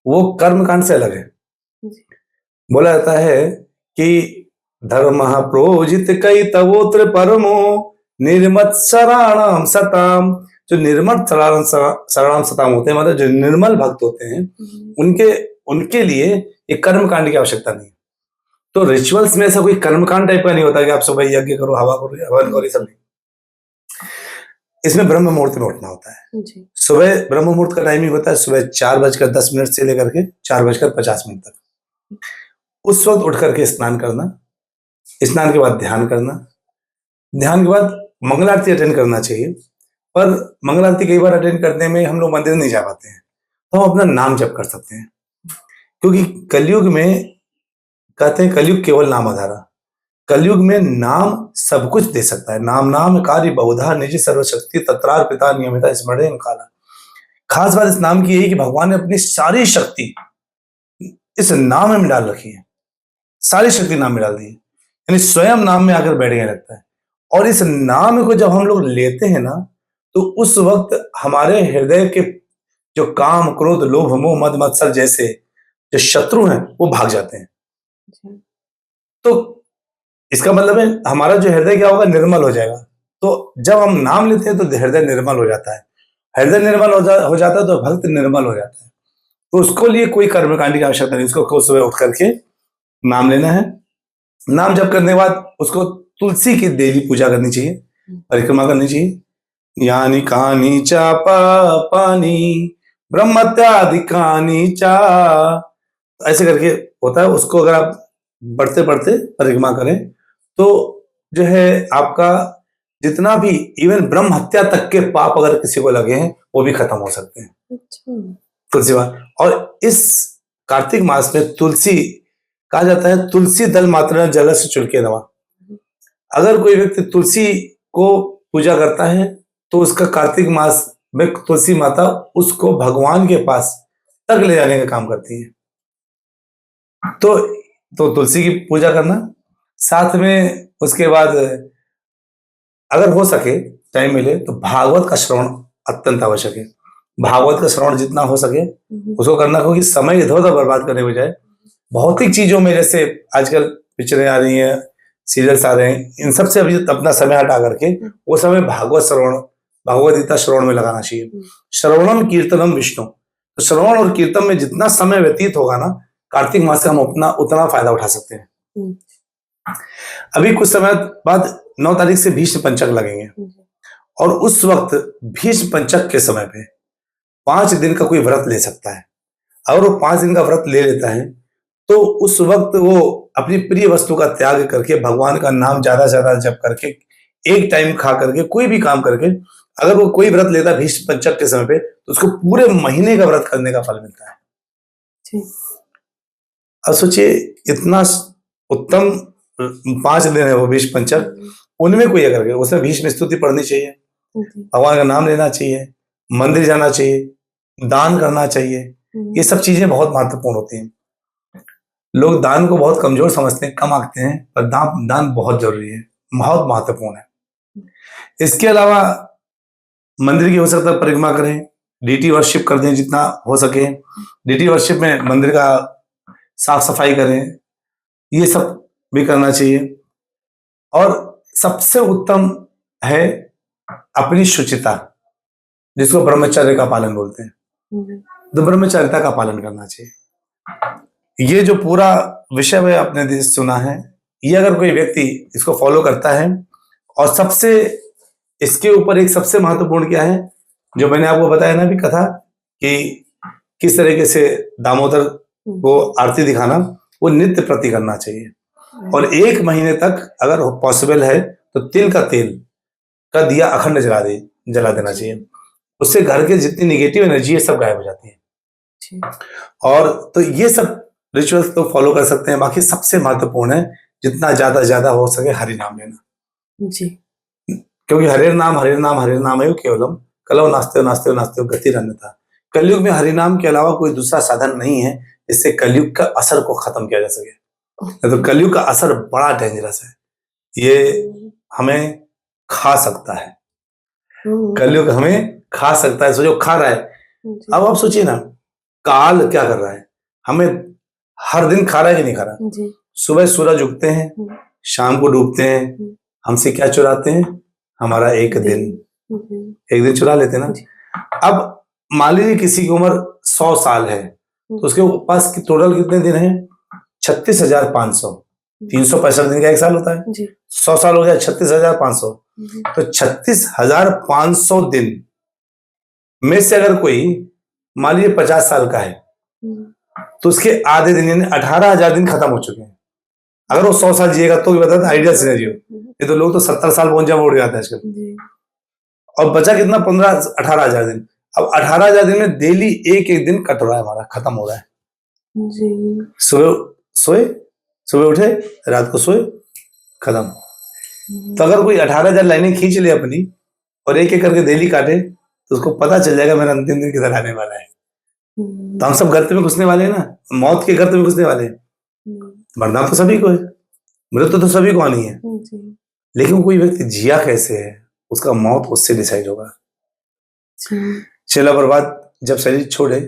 Speaker 2: वो कर्मकांड से अलग है। बोला जाता है कि धर्म प्रोजित कई तवोत्र परमो निर्मत्सराणाम सताम। जो निर्मल शरणाम सताम होते हैं, मतलब जो निर्मल भक्त होते हैं, उनके लिए एक कर्मकांड की आवश्यकता नहीं। तो रिचुअल्स में ऐसा कोई कर्मकांड टाइप का नहीं होता कि आप सुबह यज्ञ करो, हवा करो, हवन करो, ये सब नहीं। इसमें ब्रह्म मुहूर्त में उठना होता है। सुबह ब्रह्म मुहूर्त का टाइमिंग होता है सुबह 4:10 से लेकर के 4:50 तक। उस वक्त उठ करके स्नान करना, स्नान के बाद ध्यान करना, ध्यान के बाद मंगल आरती अटेंड करना चाहिए। पर मंगल आरती कई बार अटेंड करने में हम लोग मंदिर नहीं जा पाते हैं, तो हम अपना नाम जप कर सकते हैं। क्योंकि कलयुग में कहते हैं कलयुग केवल नाम आधारा, कलयुग में नाम सब कुछ दे सकता है। नाम नाम कार्य बहुधा निज सर्वशक्ति तत्रार पिता नियमिता स्मरण काला। खास बात इस नाम की यही कि भगवान ने अपनी सारी शक्ति इस नाम में डाल रखी है, सारी शक्ति नाम में डाल दी है, यानी स्वयं नाम में आकर बैठ गया लगता है। और इस नाम को जब हम लोग लेते हैं ना, तो उस वक्त हमारे हृदय के जो काम क्रोध लोभ मोह मद मत्सर जैसे जो शत्रु हैं वो भाग जाते हैं। तो इसका मतलब है हमारा जो हृदय क्या होगा, निर्मल हो जाएगा। तो जब हम नाम लेते हैं तो हृदय निर्मल हो जाता है, हृदय निर्मल हो जाता है तो भक्त निर्मल हो जाता है। तो उसको लिए कोई कर्मकांड की आवश्यकता नहीं, उसको सुबह उठ करके नाम लेना है। नाम जप करने के बाद उसको तुलसी की डेली पूजा करनी चाहिए, परिक्रमा करनी चाहिए। यानी कानी चा पानी ब्रह्मत्यादिकानी चा, ऐसे करके होता है। उसको अगर आप बढ़ते बढ़ते परिक्रमा करें तो जो है आपका जितना भी इवन ब्रह्म हत्या तक के पाप अगर किसी को लगे हैं वो भी खत्म हो सकते हैं।
Speaker 1: अच्छा।
Speaker 2: तुलसी माला। और इस कार्तिक मास में तुलसी कहा जाता है तुलसी दल मात्र जल से चुलके नवा। अगर कोई व्यक्ति तुलसी को पूजा करता है तो उसका कार्तिक मास में तुलसी माता उसको भगवान के पास तक ले जाने का काम करती है। तो तुलसी की पूजा करना, साथ में उसके बाद अगर हो सके टाइम मिले तो भागवत का श्रवण अत्यंत आवश्यक है। भागवत का श्रवण जितना हो सके उसको करना, क्योंकि समय इधर उधर बर्बाद करने बजाय भौतिक चीजों में, जैसे आजकल पिक्चरें आ रही हैं, सीरियल्स आ रहे हैं, इन सब से अभी अपना समय हटा करके वो समय भागवत श्रवण, भगवद गीता श्रवण में लगाना चाहिए। श्रवणम कीर्तनम विष्णु। तो श्रवण और कीर्तन में जितना समय व्यतीत होगा ना, कार्तिक मास से हम अपना उतना फायदा उठा सकते हैं। अभी कुछ समय बाद 9 तारीख से भीष्म पंचक लगेंगे, और उस वक्त भीष्म पंचक के समय पे 5 दिन का कोई व्रत ले सकता है। अगर वो 5 दिन का व्रत ले लेता है तो उस वक्त वो अपनी प्रिय वस्तु का त्याग करके भगवान का नाम ज्यादा से ज्यादा जप करके, एक टाइम खा करके, कोई भी काम करके, अगर वो कोई व्रत लेता है भीष्म पंचक के समय पे तो उसको पूरे महीने का व्रत करने का फल मिलता है। अब सोचिए इतना उत्तम 5 दिन है वो भीष्म पंचक, उनमें कोई अगर उसमें भीष्म स्तुति पढ़नी चाहिए, भगवान का नाम लेना चाहिए, मंदिर जाना चाहिए, दान करना चाहिए। ये सब चीजें बहुत महत्वपूर्ण होती हैं। लोग दान को बहुत कमजोर समझते हैं, कम आंकते हैं, पर दान बहुत जरूरी है, बहुत महत्वपूर्ण है। इसके अलावा मंदिर की हो सकता है परिक्रमा करें, डीटी वर्शिप कर दें जितना हो सके। डीटी वर्शिप में मंदिर का साफ सफाई करें, ये सब भी करना चाहिए। और सबसे उत्तम है अपनी शुचिता, जिसको ब्रह्मचर्य का पालन बोलते हैं, तो ब्रह्मचर्यता का पालन करना चाहिए। ये जो पूरा विषय में आपने सुना है, ये अगर कोई व्यक्ति इसको फॉलो करता है, और सबसे इसके ऊपर एक सबसे महत्वपूर्ण क्या है, जो मैंने आपको बताया ना भी कथा, कि किस तरीके से दामोदर को आरती दिखाना, वो नित्य प्रति करना चाहिए। और 1 महीने तक अगर पॉसिबल है तो तिल का तेल का दिया अखंड जला देना चाहिए। उससे घर के जितनी निगेटिव एनर्जी है सब गायब हो जाती है। और तो ये सब रिचुअल्स तो फॉलो कर सकते हैं। बाकी सबसे महत्वपूर्ण है जितना ज्यादा हो सके हरि नाम लेना जी, क्योंकि हरे नाम है केवलम कलौ नास्ते गति अन्यथा। कलयुग में हरि नाम के अलावा कोई दूसरा साधन नहीं है जिससे कलयुग का असर को खत्म किया जा सके। तो कलयुग का असर बड़ा डेंजरस है, ये हमें खा सकता है, कलयुग हमें खा सकता है। सोचो खा रहा है। अब आप सोचिए ना, काल क्या कर रहा है, हमें हर दिन खा रहा है कि नहीं खा रहा जी। सुबह सूरज उगते हैं, शाम को डूबते हैं, हमसे क्या चुराते हैं, हमारा एक दिन चुरा लेते हैं ना। अब मान लीजिए किसी की उम्र 100 साल है तो उसके पास टोटल कितने दिन है, 36,500। 365 दिन का 1 साल होता है, 100 साल हो गया 36,500। तो 36,500 दिन में से अगर कोई मान लीजिए 50 साल का है तो उसके आधे दिन यानी 18,000 दिन खत्म हो चुके हैं। अगर वो 100 साल जिएगा तो बता आइडियल सिनेरियो। ये तो लोग तो 70 साल पहुंच जाए उड़ जाता है आजकल। और बचा कितना, 15-18 हजार दिन। अब 18 हजार दिन में डेली एक एक दिन कट रहा है, हमारा खत्म हो रहा है।
Speaker 1: जी।
Speaker 2: सुबह सोए, सुबह उठे, रात को सोए, खत्म। तो अगर कोई 18 हजार लाइनें खींच ले अपनी और एक एक करके डेली काटे, तो उसको पता चल जाएगा मेरा अंतिम दिन किधर आने वाला है। तो हम सब गर्त में घुसने वाले हैं ना, मौत के गर्त में घुसने वाले हैं। मरना तो सभी को है, मृत्यु तो सभी को आनी है, लेकिन कोई व्यक्ति जिया कैसे है, उसका मौत उससे डिसाइड होगा। चेला प्रभात जब शरीर छोड़े,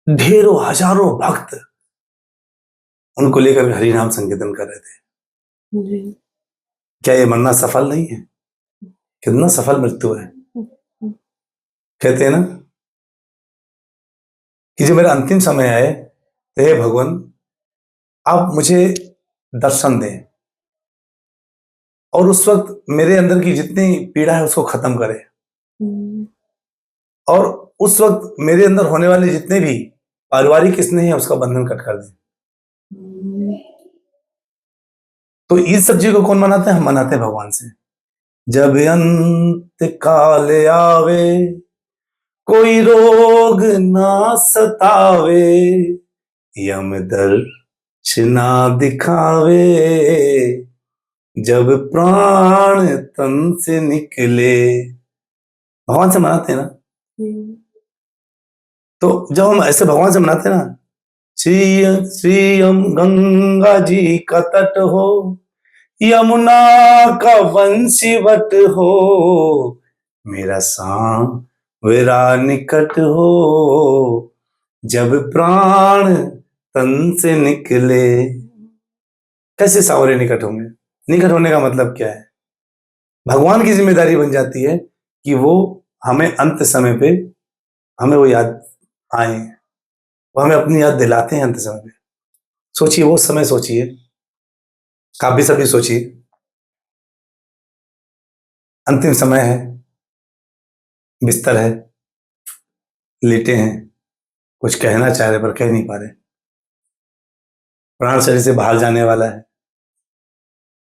Speaker 2: ढेरों हजारों भक्त उनको लेकर हरि नाम संकीर्तन कर रहे थे। क्या ये मरना सफल नहीं है? कितना सफल मृत्यु है। कहते हैं ना कि जब मेरा अंतिम समय आए, तो हे भगवान, आप मुझे दर्शन दें और उस वक्त मेरे अंदर की जितनी पीड़ा है उसको खत्म करें, और उस वक्त मेरे अंदर होने वाले जितने भी पारिवारिक स्नेह है उसका बंधन कट कर दें। तो इस सब चीजों को कौन मनाते हैं? हम मनाते हैं भगवान से। जब अंत काल आवे, कोई रोग ना सतावे, यम दर्शना दिखावे, जब प्राण तन से निकले। भगवान से मनाते हैं ना। तो जब हम ऐसे भगवान से मनाते हैं ना, श्रीयम गंगा जी का तट हो, यमुना का वंशीवट हो, मेरा सांवरा निकट हो, जब प्राण तन से निकले। कैसे सांवरे निकट होंगे? निकट होने का मतलब क्या है? भगवान की जिम्मेदारी बन जाती है कि वो हमें अंत समय पे हमें वो याद आए, वो हमें अपनी याद दिलाते हैं अंत समय पे। सोचिए वो समय, सोचिए, काफी सभी सोचिए, अंतिम समय है, बिस्तर है, लेटे हैं, कुछ कहना चाह रहे पर कह नहीं पा रहे, प्राण शरीर से बाहर जाने वाला है,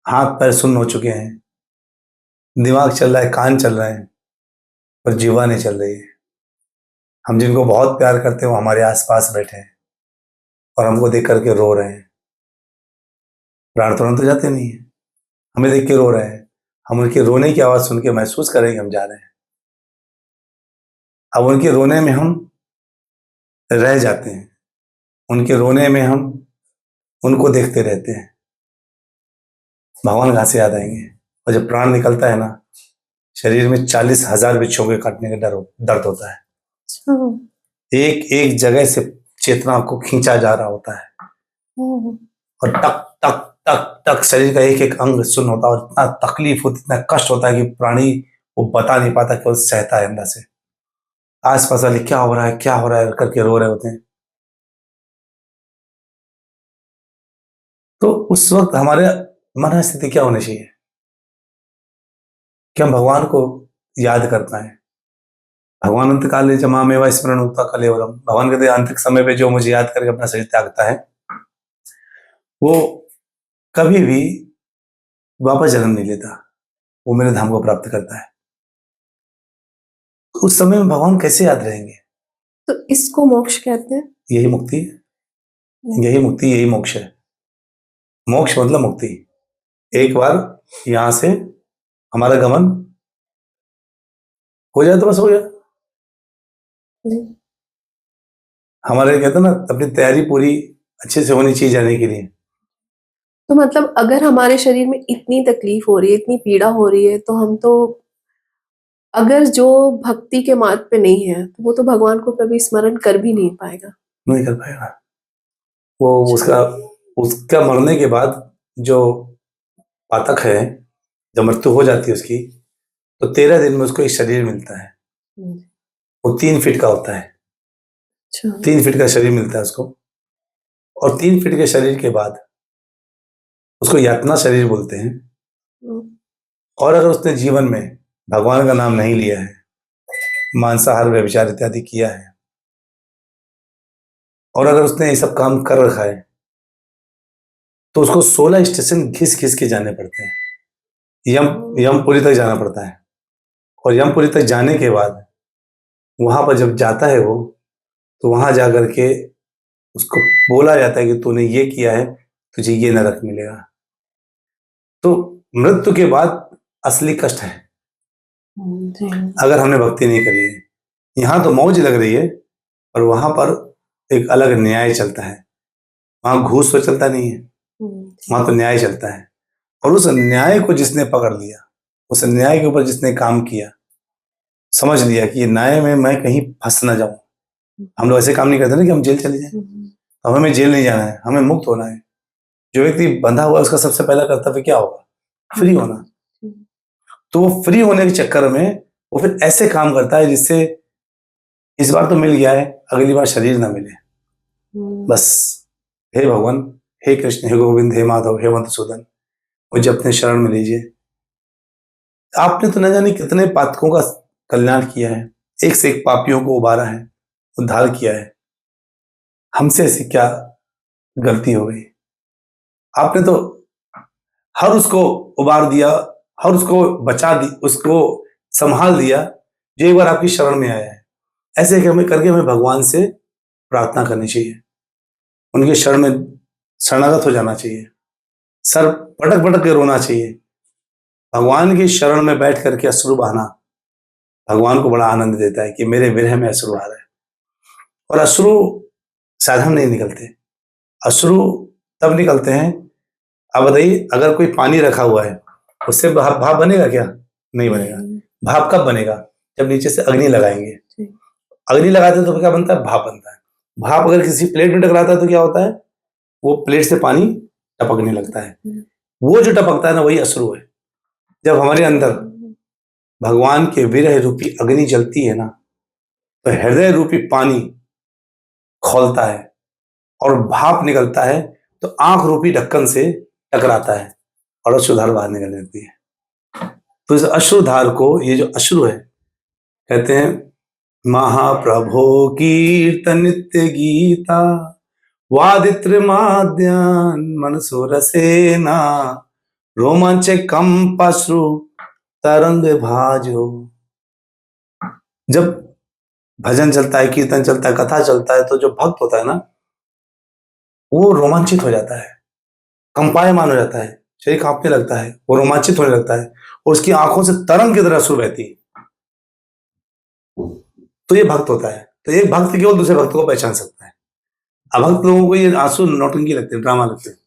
Speaker 2: हाथ पैर सुन्न हो चुके हैं, दिमाग चल रहा है, कान चल रहे हैं, पर जीवा नहीं चल रही है। हम जिनको बहुत प्यार करते हैं वो हमारे आसपास बैठे हैं और हमको देख करके रो रहे हैं। प्राण तुरंत तो जाते नहीं है, हमें देख के रो रहे हैं। हम उनके रोने की आवाज सुन के महसूस करें कि हम जा रहे हैं। अब उनके रोने में हम रह जाते हैं, उनके रोने में हम उनको देखते रहते हैं। भगवान कहाँ से याद आएंगे? और जब प्राण निकलता है ना, शरीर में 40,000 बिच्छों के काटने का दर्द होता है। एक एक जगह से चेतना को खींचा जा रहा होता है, और टक टक टक टक शरीर का एक एक अंग सुन्न होता है, और इतना तकलीफ होती, इतना कष्ट होता है कि प्राणी वो बता नहीं पाता, केवल सहता है अंदर से। आसपास वाले क्या हो रहा है, क्या हो रहा है करके रो रहे होते हैं। तो उस वक्त हमारे मन स्थिति क्या होनी चाहिए कि हम भगवान को याद कर पाए। भगवान अंत काले जमा मेवा स्मरण होता कलेवरम। भगवान कहते हैं अंतिक समय पे जो मुझे याद करके अपना शरीर त्यागता है, वो कभी भी वापस जन्म नहीं लेता, वो मेरे धाम को प्राप्त करता है। उस समय में भगवान कैसे याद रहेंगे?
Speaker 1: तो इसको मोक्ष कहते हैं।
Speaker 2: यही मुक्ति है, यही मुक्ति, यही मोक्ष है। मोक्ष मतलब मुक्ति। एक बार यहां से हमारा गमन हो जाए तो बस हो गया। हमारे कहते हैं ना, अपनी तैयारी पूरी अच्छे से होनी चाहिए जाने के लिए।
Speaker 1: तो मतलब अगर हमारे शरीर में इतनी तकलीफ हो रही है, इतनी पीड़ा हो रही है, तो हम तो, अगर जो भक्ति के मार्ग पे नहीं है, तो वो तो भगवान को कभी स्मरण कर भी नहीं पाएगा।
Speaker 2: नहीं कर पाएगा वो। उसका उसका मरने के बाद जो पातक है, जब मृत्यु हो जाती है उसकी, तो 13 दिन में उसको एक शरीर मिलता है। वो 3 फीट का होता है। 3 फीट का शरीर मिलता है उसको, और 3 फीट के शरीर के बाद उसको यातना शरीर बोलते हैं। और अगर उसने जीवन में भगवान का नाम नहीं लिया है, मांसाहार व्यभिचार इत्यादि किया है, और अगर उसने ये सब काम कर रखा है, तो उसको 16 स्टेशन घिस घिस के जाने पड़ते हैं। यमपुरी तक जाना पड़ता है, और यमपुरी तक जाने के बाद वहां पर जब जाता है वो, तो वहां जाकर के उसको बोला जाता है कि तूने ये किया है, तुझे ये नरक मिलेगा। तो मृत्यु के बाद असली कष्ट है
Speaker 1: जी।
Speaker 2: अगर हमने भक्ति नहीं करी है। यहाँ तो मौज लग रही है, और वहां पर एक अलग न्याय चलता है। वहां घूस तो चलता नहीं है, वहां तो न्याय चलता है। और उस न्याय को जिसने पकड़ लिया, उस न्याय के ऊपर जिसने काम किया, समझ लिया कि ये न्याय में मैं कहीं फंस ना जाऊं। हम लोग ऐसे काम नहीं करते ना कि हम जेल चले जाएं। अब हमें जेल नहीं जाना है, हमें मुक्त होना है। जो व्यक्ति बंधा हुआ है उसका सबसे पहला कर्तव्य क्या होगा? फ्री होना। तो वो फ्री होने के चक्कर में वो फिर ऐसे काम करता है जिससे इस बार तो मिल गया है, अगली बार शरीर ना मिले। बस हे भगवान, हे कृष्ण, हे गोविंद, हे माधव, हे मधुसूदन, मुझे अपने शरण में लीजिए। आपने तो न जाने कितने पातकों का कल्याण किया है, एक से एक पापियों को उबारा है, उद्धार किया है। हमसे ऐसी क्या गलती हो गई? आपने तो हर उसको उबार दिया, हर उसको बचा दी, उसको संभाल दिया जो एक बार आपकी शरण में आया है। ऐसे हमें करके हमें भगवान से प्रार्थना करनी चाहिए, उनके शरण में शरणागत हो जाना चाहिए, सर पटक पटक के रोना चाहिए। भगवान की शरण में बैठ करके अश्रु बहाना भगवान को बड़ा आनंद देता है कि मेरे विरह में अश्रु आ रहा है। और अश्रु साधारण नहीं निकलते, अश्रु तब निकलते हैं। अब बताइए, अगर कोई पानी रखा हुआ है, उससे भाप भाप बनेगा क्या? नहीं बनेगा। भाप कब बनेगा? जब नीचे से अग्नि लगाएंगे। अग्नि लगाते हैं तो क्या बनता है? भाप बनता है। भाप अगर किसी प्लेट में टकराता है तो क्या होता है? वो प्लेट से पानी टपकने लगता है। वो जो टपकता है ना, वही अश्रु है। जब हमारे अंदर भगवान के विरह रूपी अग्नि जलती है ना, तो हृदय रूपी पानी खौलता है और भाप निकलता है, तो आंख रूपी ढक्कन से टकराता है और अश्रुधार बाहर निकल जाती है। तो इस अश्रुधार को, ये जो अश्रु है, कहते हैं महाप्रभो कीर्तन नित्य गीता वादित्र माद्यान मनसो रसेना रोमांच कंपाश्रु तरंग भाजो। जब भजन चलता है, कीर्तन चलता है, कथा चलता है, तो जो भक्त होता है ना, वो रोमांचित हो जाता है, कंपायमान हो जाता है, शरीर कांपने लगता है, वो रोमांचित होने लगता है, और उसकी आंखों से तरंग की तरह अश्रु बहती है। तो ये भक्त होता है। तो एक भक्त केवल दूसरे भक्त को पहचान सकता है। अभक्त लोगों को ये आंसू नौटंकी लगते हैं, ड्रामा लगते हैं,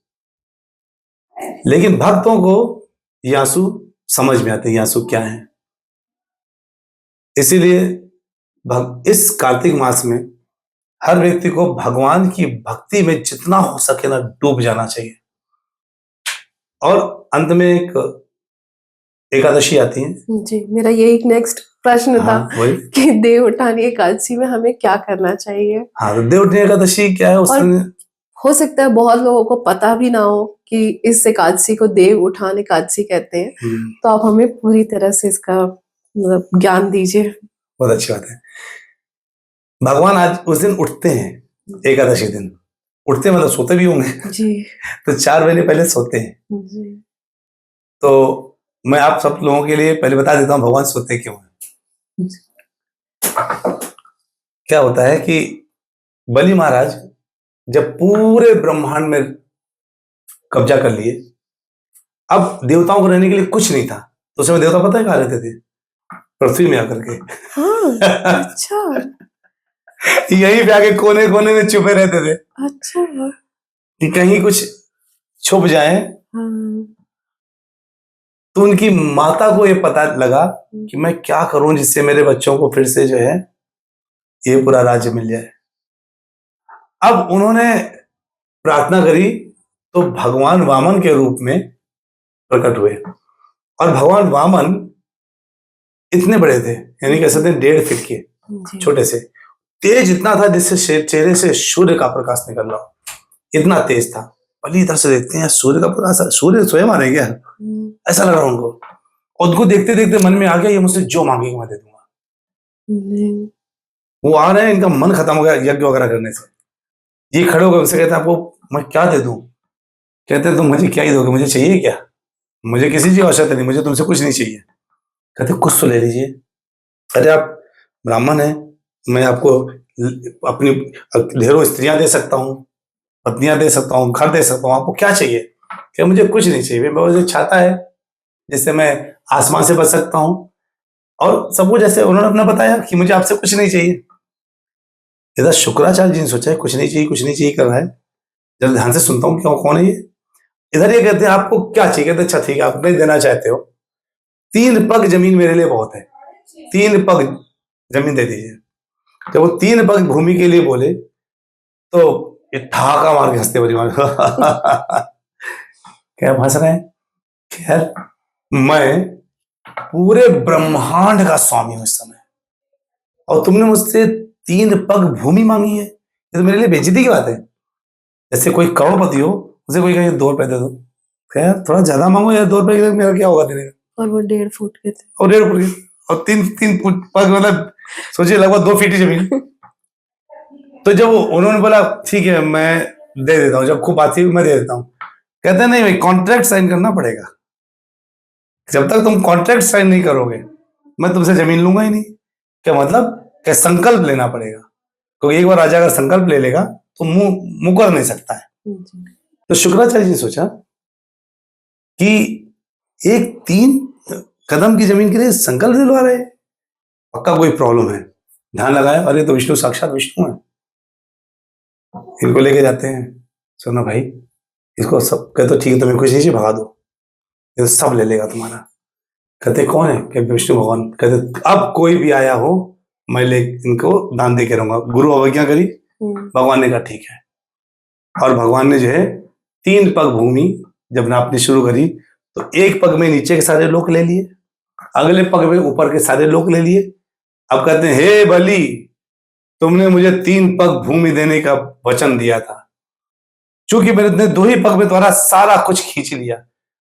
Speaker 2: लेकिन भक्तों को ये आंसू समझ में आते हैं, ये आंसू क्या है। इसीलिए इस कार्तिक मास में हर व्यक्ति को भगवान की भक्ति में जितना हो सके ना डूब जाना चाहिए। और अंत में एक एकादशी आती है।
Speaker 1: जी, मेरा ये एक नेक्स्ट प्रश्न था
Speaker 2: वही
Speaker 1: कि देव उठानी एकादशी में हमें क्या करना चाहिए।
Speaker 2: हाँ, तो देव उठानी एकादशी क्या है? उसमें
Speaker 1: हो सकता है बहुत लोगों को पता भी ना हो कि इस एकादशी को देव उठान एकादशी कहते हैं, तो आप हमें पूरी तरह से इसका मतलब ज्ञान दीजिए।
Speaker 2: बहुत अच्छी बात है। भगवान आज उस दिन उठते हैं, एकादशी दिन उठते, मतलब सोते भी होंगे
Speaker 1: जी।
Speaker 2: तो 4 महीने पहले सोते हैं
Speaker 1: जी।
Speaker 2: तो मैं आप सब लोगों के लिए पहले बता देता हूँ भगवान सोते क्यों हैं। क्या होता है कि बलि महाराज जब पूरे ब्रह्मांड में कब्जा कर लिए, अब देवताओं को रहने के लिए कुछ नहीं था, तो उस समय देवता पता है कहाँ रहते थे? पृथ्वी में आकर के।
Speaker 1: हाँ, अच्छा।
Speaker 2: यहीं पे आके कोने कोने में छुपे रहते थे।
Speaker 1: अच्छा।
Speaker 2: कि कहीं कुछ छुप जाए।
Speaker 1: हाँ।
Speaker 2: तो उनकी माता को ये पता लगा कि मैं क्या करूं जिससे मेरे बच्चों को फिर से जो है ये पूरा राज्य मिल जाए। अब उन्होंने प्रार्थना करी तो भगवान वामन के रूप में प्रकट हुए, और भगवान वामन इतने बड़े थे, यानी कह सकते हैं 1.5 फीट के, छोटे से, तेज इतना था जिससे चेहरे से सूर्य का प्रकाश निकल रहा हो, इतना तेज था। बलि इधर से देखते हैं सूर्य का प्रकाश, सूर्य स्वयं आ रहे क्या, ऐसा लग रहा उनको। और उनको देखते देखते मन में आ गया ये मुझसे जो मांगेगा मैं दे दूंगा। वो आ रहे हैं, इनका मन खत्म हो गया यज्ञ वगैरह करने से। ये खड़े होकर उनसे कहते हैं आपको मैं क्या दे दूं? कहते हैं तुम मुझे क्या ही दोगे, मुझे चाहिए क्या? मुझे किसी चीज की आवश्यकता नहीं, मुझे तुमसे कुछ नहीं चाहिए। कहते कुछ तो ले लीजिए। अरे आप ब्राह्मण हैं, मैं आपको अपनी ढेरों स्त्रियां दे सकता हूँ, पत्नियां दे सकता हूँ, घर दे सकता हूँ, आपको क्या चाहिए? क्या मुझे कुछ नहीं चाहिए, मुझे छाता है जिससे मैं आसमान से बच सकता हूँ, और सबको जैसे उन्होंने अपना बताया कि मुझे आपसे कुछ नहीं चाहिए। इधर शुक्राचार्य जी ने सोचा है कुछ नहीं चाहिए, कुछ नहीं चाहिए कर रहा है, जब ध्यान से सुनता हूँ क्यों, कौन है ये? इधर ये कहते हैं आपको क्या चाहिए? कहते अच्छा ठीक है, आप नहीं देना चाहते हो, 3 पग जमीन मेरे लिए बहुत है, 3 पग जमीन दे दीजिए। जब वो 3 पग भूमि के लिए बोले तो ये ठहाका मार के हंसते बड़ी मार क्या हंस रहे हैं? खैर, मैं पूरे ब्रह्मांड का स्वामी हूं इस समय, और तुमने मुझसे 3 पग भूमि मांगी है, ये तो मेरे लिए बेइज्जती की बात है। जैसे कोई करोड़पति हो, उसे कोई कहे 2 रुपए दे दो, खैर थोड़ा ज्यादा मांगो यार, 2 रुपए के लिए मेरा क्या होगा देने का?
Speaker 1: और वो 1.5 फुट के थे।
Speaker 2: और 1.5 फुट के, और 3 पग मतलब सोचिए लगभग 2 फीट की जमीन। तो जब उन्होंने बोला ठीक है मैं दे देता हूँ, जब खूब बात थी मैं दे देता हूँ, कहते नहीं भाई कॉन्ट्रैक्ट साइन करना पड़ेगा, जब तक तुम कॉन्ट्रैक्ट साइन नहीं करोगे मैं तुमसे जमीन लूंगा ही नहीं। क्या मतलब? क्या संकल्प लेना पड़ेगा, क्योंकि एक बार राजा अगर संकल्प ले लेगा तो मुकर नहीं सकता है। तो शुक्राचार्य जी ने सोचा कि एक 3 कदम की जमीन के लिए संकल्प दिलवा रहे हैं, पक्का कोई प्रॉब्लम है। ध्यान लगाया, अरे तो विष्णु साक्षात विष्णु है, इनको लेके जाते हैं। सुनो भाई, इसको सब कहते ठीक है, तुम्हें कुछ नहीं चाहिए, भगा दो, ये तो सब ले लेगा तुम्हारा। कहते कौन है? कहते विष्णु भगवान। कहते अब कोई भी आया हो मैं ले इनको दान दे के रहूंगा। गुरु अवज्ञा करी, भगवान ने कहा ठीक है, और भगवान ने जो है 3 पग भूमि जब नापनी शुरू करी तो 1 पग में नीचे के सारे लोक ले लिए, अगले पग में ऊपर के सारे लोक ले लिए। अब कहते हैं हे बलि, तुमने मुझे 3 पग भूमि देने का वचन दिया था, चूंकि मैंने 2 ही पग में तुम्हारा सारा कुछ खींच लिया,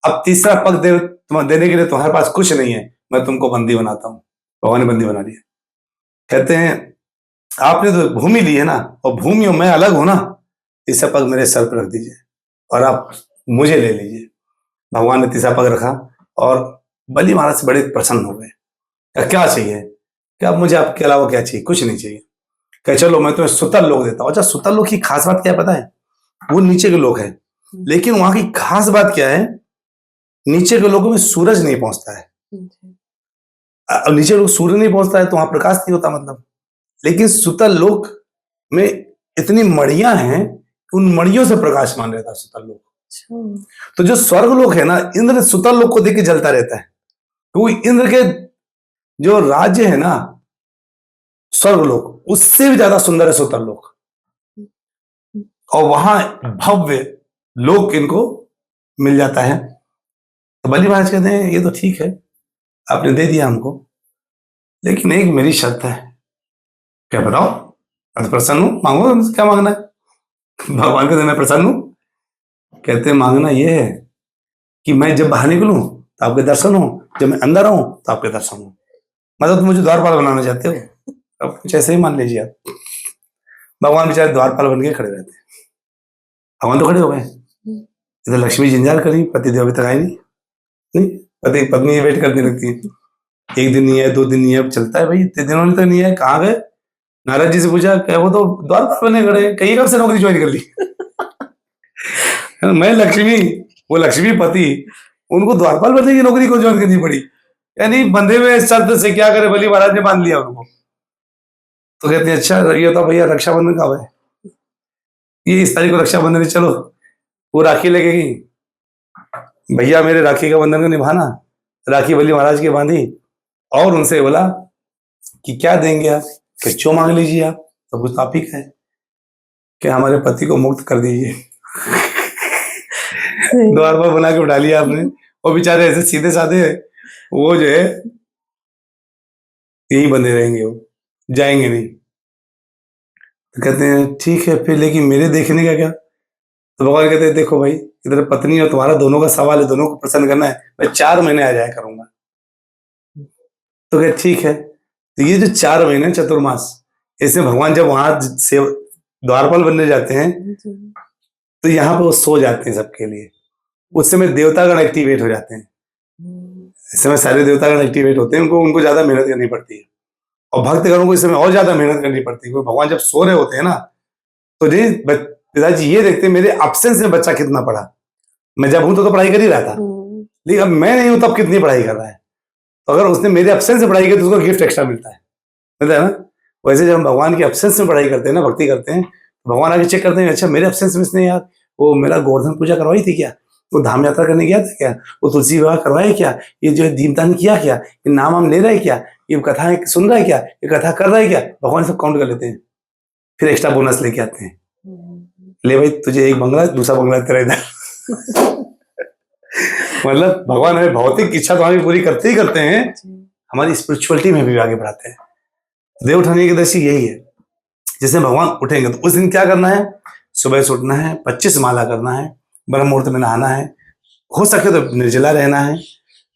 Speaker 2: अब तीसरा पग देने के लिए तुम्हारे पास कुछ नहीं है, मैं तुमको बंदी बनाता हूं। भगवान ने बंदी बना लिया। कहते हैं आपने तो भूमि ली है ना, और भूमि और मैं अलग हूं ना, तीसरा पग मेरे सर पर रख दीजिए और आप मुझे ले लीजिए। भगवान ने तीसरा पग रखा और बलि महाराज से बड़े प्रसन्न हो गए। क्या चाहिए? क्या मुझे आपके अलावा क्या चाहिए? कुछ नहीं चाहिए। कह चलो मैं तुम्हें सुतल लोक देता हूँ। अच्छा, सुतल लोक की खास बात क्या है पता है? वो नीचे के लोग हैं, लेकिन वहां की खास बात क्या है, नीचे के लोगों में सूरज नहीं पहुंचता है। नीचे लोग सूर्य नहीं पहुंचता है तो वहां प्रकाश नहीं होता मतलब, लेकिन सुतल लोक में इतनी मणियां हैं, उन मणियों से प्रकाशमान रहता है सुतल लोक। तो जो स्वर्ग लोक है ना, इंद्र सुतल लोक को देख के जलता रहता है, क्योंकि इंद्र के जो राज्य है ना स्वर्ग लोक, उससे भी ज्यादा सुंदर है सुतल लोक, और वहां भव्य लोक इनको मिल जाता है। तो बलि महाराज कहते हैं ये तो ठीक है, आपने दे दिया हमको, लेकिन एक मेरी शर्त है। क्या बताओ? मैं प्रसन्न हूं, मांगो तुमसे क्या मांगना है। भगवान कहते मैं प्रसन्न हूं। कहते मांगना ये है कि मैं जब बाहर निकलूं तो आपके दर्शन हो, जब मैं अंदर आऊं तो आपके दर्शन हो। मतलब तुम मुझे द्वारपाल बनाना चाहते हो, अब कुछ ऐसे ही मान लीजिए आप। भगवान बेचारे द्वारपाल बन के खड़े रहते हैं। भगवान तो खड़े हो गए, इधर लक्ष्मी जी इंतजार करी, पति देव अभी तक आए नहीं, पति पत्नी वेट करने लगती है, 1 दिन नहीं है, 2 दिन नहीं है, अब चलता है भाई, इतने दिनों तक नहीं है, कहाँ गए? नारद जी से पूछा, क्या वो तो द्वारपाल बने खड़े, कहीं कब से नौकरी ज्वाइन कर ली? मैं लक्ष्मी, वो लक्ष्मी पति, उनको द्वारपाल बनने की नौकरी को ज्वाइन करनी पड़ी, यानी बंधे हुए शर्त से क्या करे, बलि महाराज ने बांध लिया उनको। तो कहते हैं अच्छा ये तो भैया रक्षाबंधन कब है? ये इस तारीख को रक्षाबंधन है, चलो। वो राखी लेके गई, भैया मेरे राखी का बंधन को निभाना। राखी बलि महाराज की बांधी और उनसे बोला कि क्या देंगे आप? कि जो मांग लीजिए आप, सब कुछ आप ही का है, कि हमारे पति को मुक्त कर दीजिए। द्वारपाल बना के उठा लिया आपने, और बेचारे ऐसे सीधे साधे वो जो है यही बंधे रहेंगे, वो जाएंगे नहीं। तो कहते हैं ठीक है फिर, लेकिन मेरे देखने का क्या? तो भगवान कहते हैं देखो भाई, इधर पत्नी और तुम्हारा दोनों का सवाल है, दोनों को प्रसन्न करना है, मैं 4 महीने आ जाया करूंगा। तो कहते ठीक है। तो ये जो 4 महीने चतुर्मास, इसमें भगवान जब वहां से द्वारपाल बनने जाते हैं तो यहाँ पे वो सो जाते हैं सबके लिए, उस समय देवतागण एक्टिवेट हो जाते हैं। इस समय सारे देवतागण एक्टिवेट होते हैं, उनको ज्यादा मेहनत करनी पड़ती है, और भक्तगणों को इस समय और ज्यादा मेहनत करनी पड़ती है। भगवान जब सो रहे होते हैं ना, तो पिताजी ये देखते हैं मेरे एब्सेंस में बच्चा कितना पढ़ा। मैं जब हूं तो पढ़ाई कर ही रहा था, लेकिन अब मैं नहीं हूं तब कितनी पढ़ाई कर रहा है। तो अगर उसने मेरे एब्सेंस से पढ़ाई की तो उसको गिफ्ट एक्स्ट्रा मिलता है ना। वैसे जब हम भगवान के एब्सेंस में पढ़ाई करते हैं ना, भक्ति करते हैं, तो भगवान आगे चेक करते हैं, अच्छा मेरे एब्सेंस में इसने यार वो मेरा गोवर्धन पूजा करवाई थी क्या, वो धाम यात्रा करने गया था क्या, वो तुलसी विवाह करवाया क्या, ये जो है दीपदान किया क्या, ये नाम हम ले रहा है क्या, ये कथाएं सुन रहा है क्या, ये कथा कर रहा है क्या। भगवान सब काउंट कर लेते हैं, फिर एक्स्ट्रा बोनस लेके आते हैं। ले भाई तुझे एक बंगला, दूसरा बंगला तेरा इधर। मतलब भगवान हमें भौतिक इच्छा तो हमें पूरी करते ही करते हैं, हमारी स्पिरिचुअलिटी में भी आगे बढ़ाते हैं। देव उठाने की दृष्टि यही है। जिससे भगवान उठेंगे तो उस दिन क्या करना है, सुबह से उठना है, 25 माला करना है, ब्रह्म मुहूर्त में नहाना है, हो सके तो निर्जला रहना है,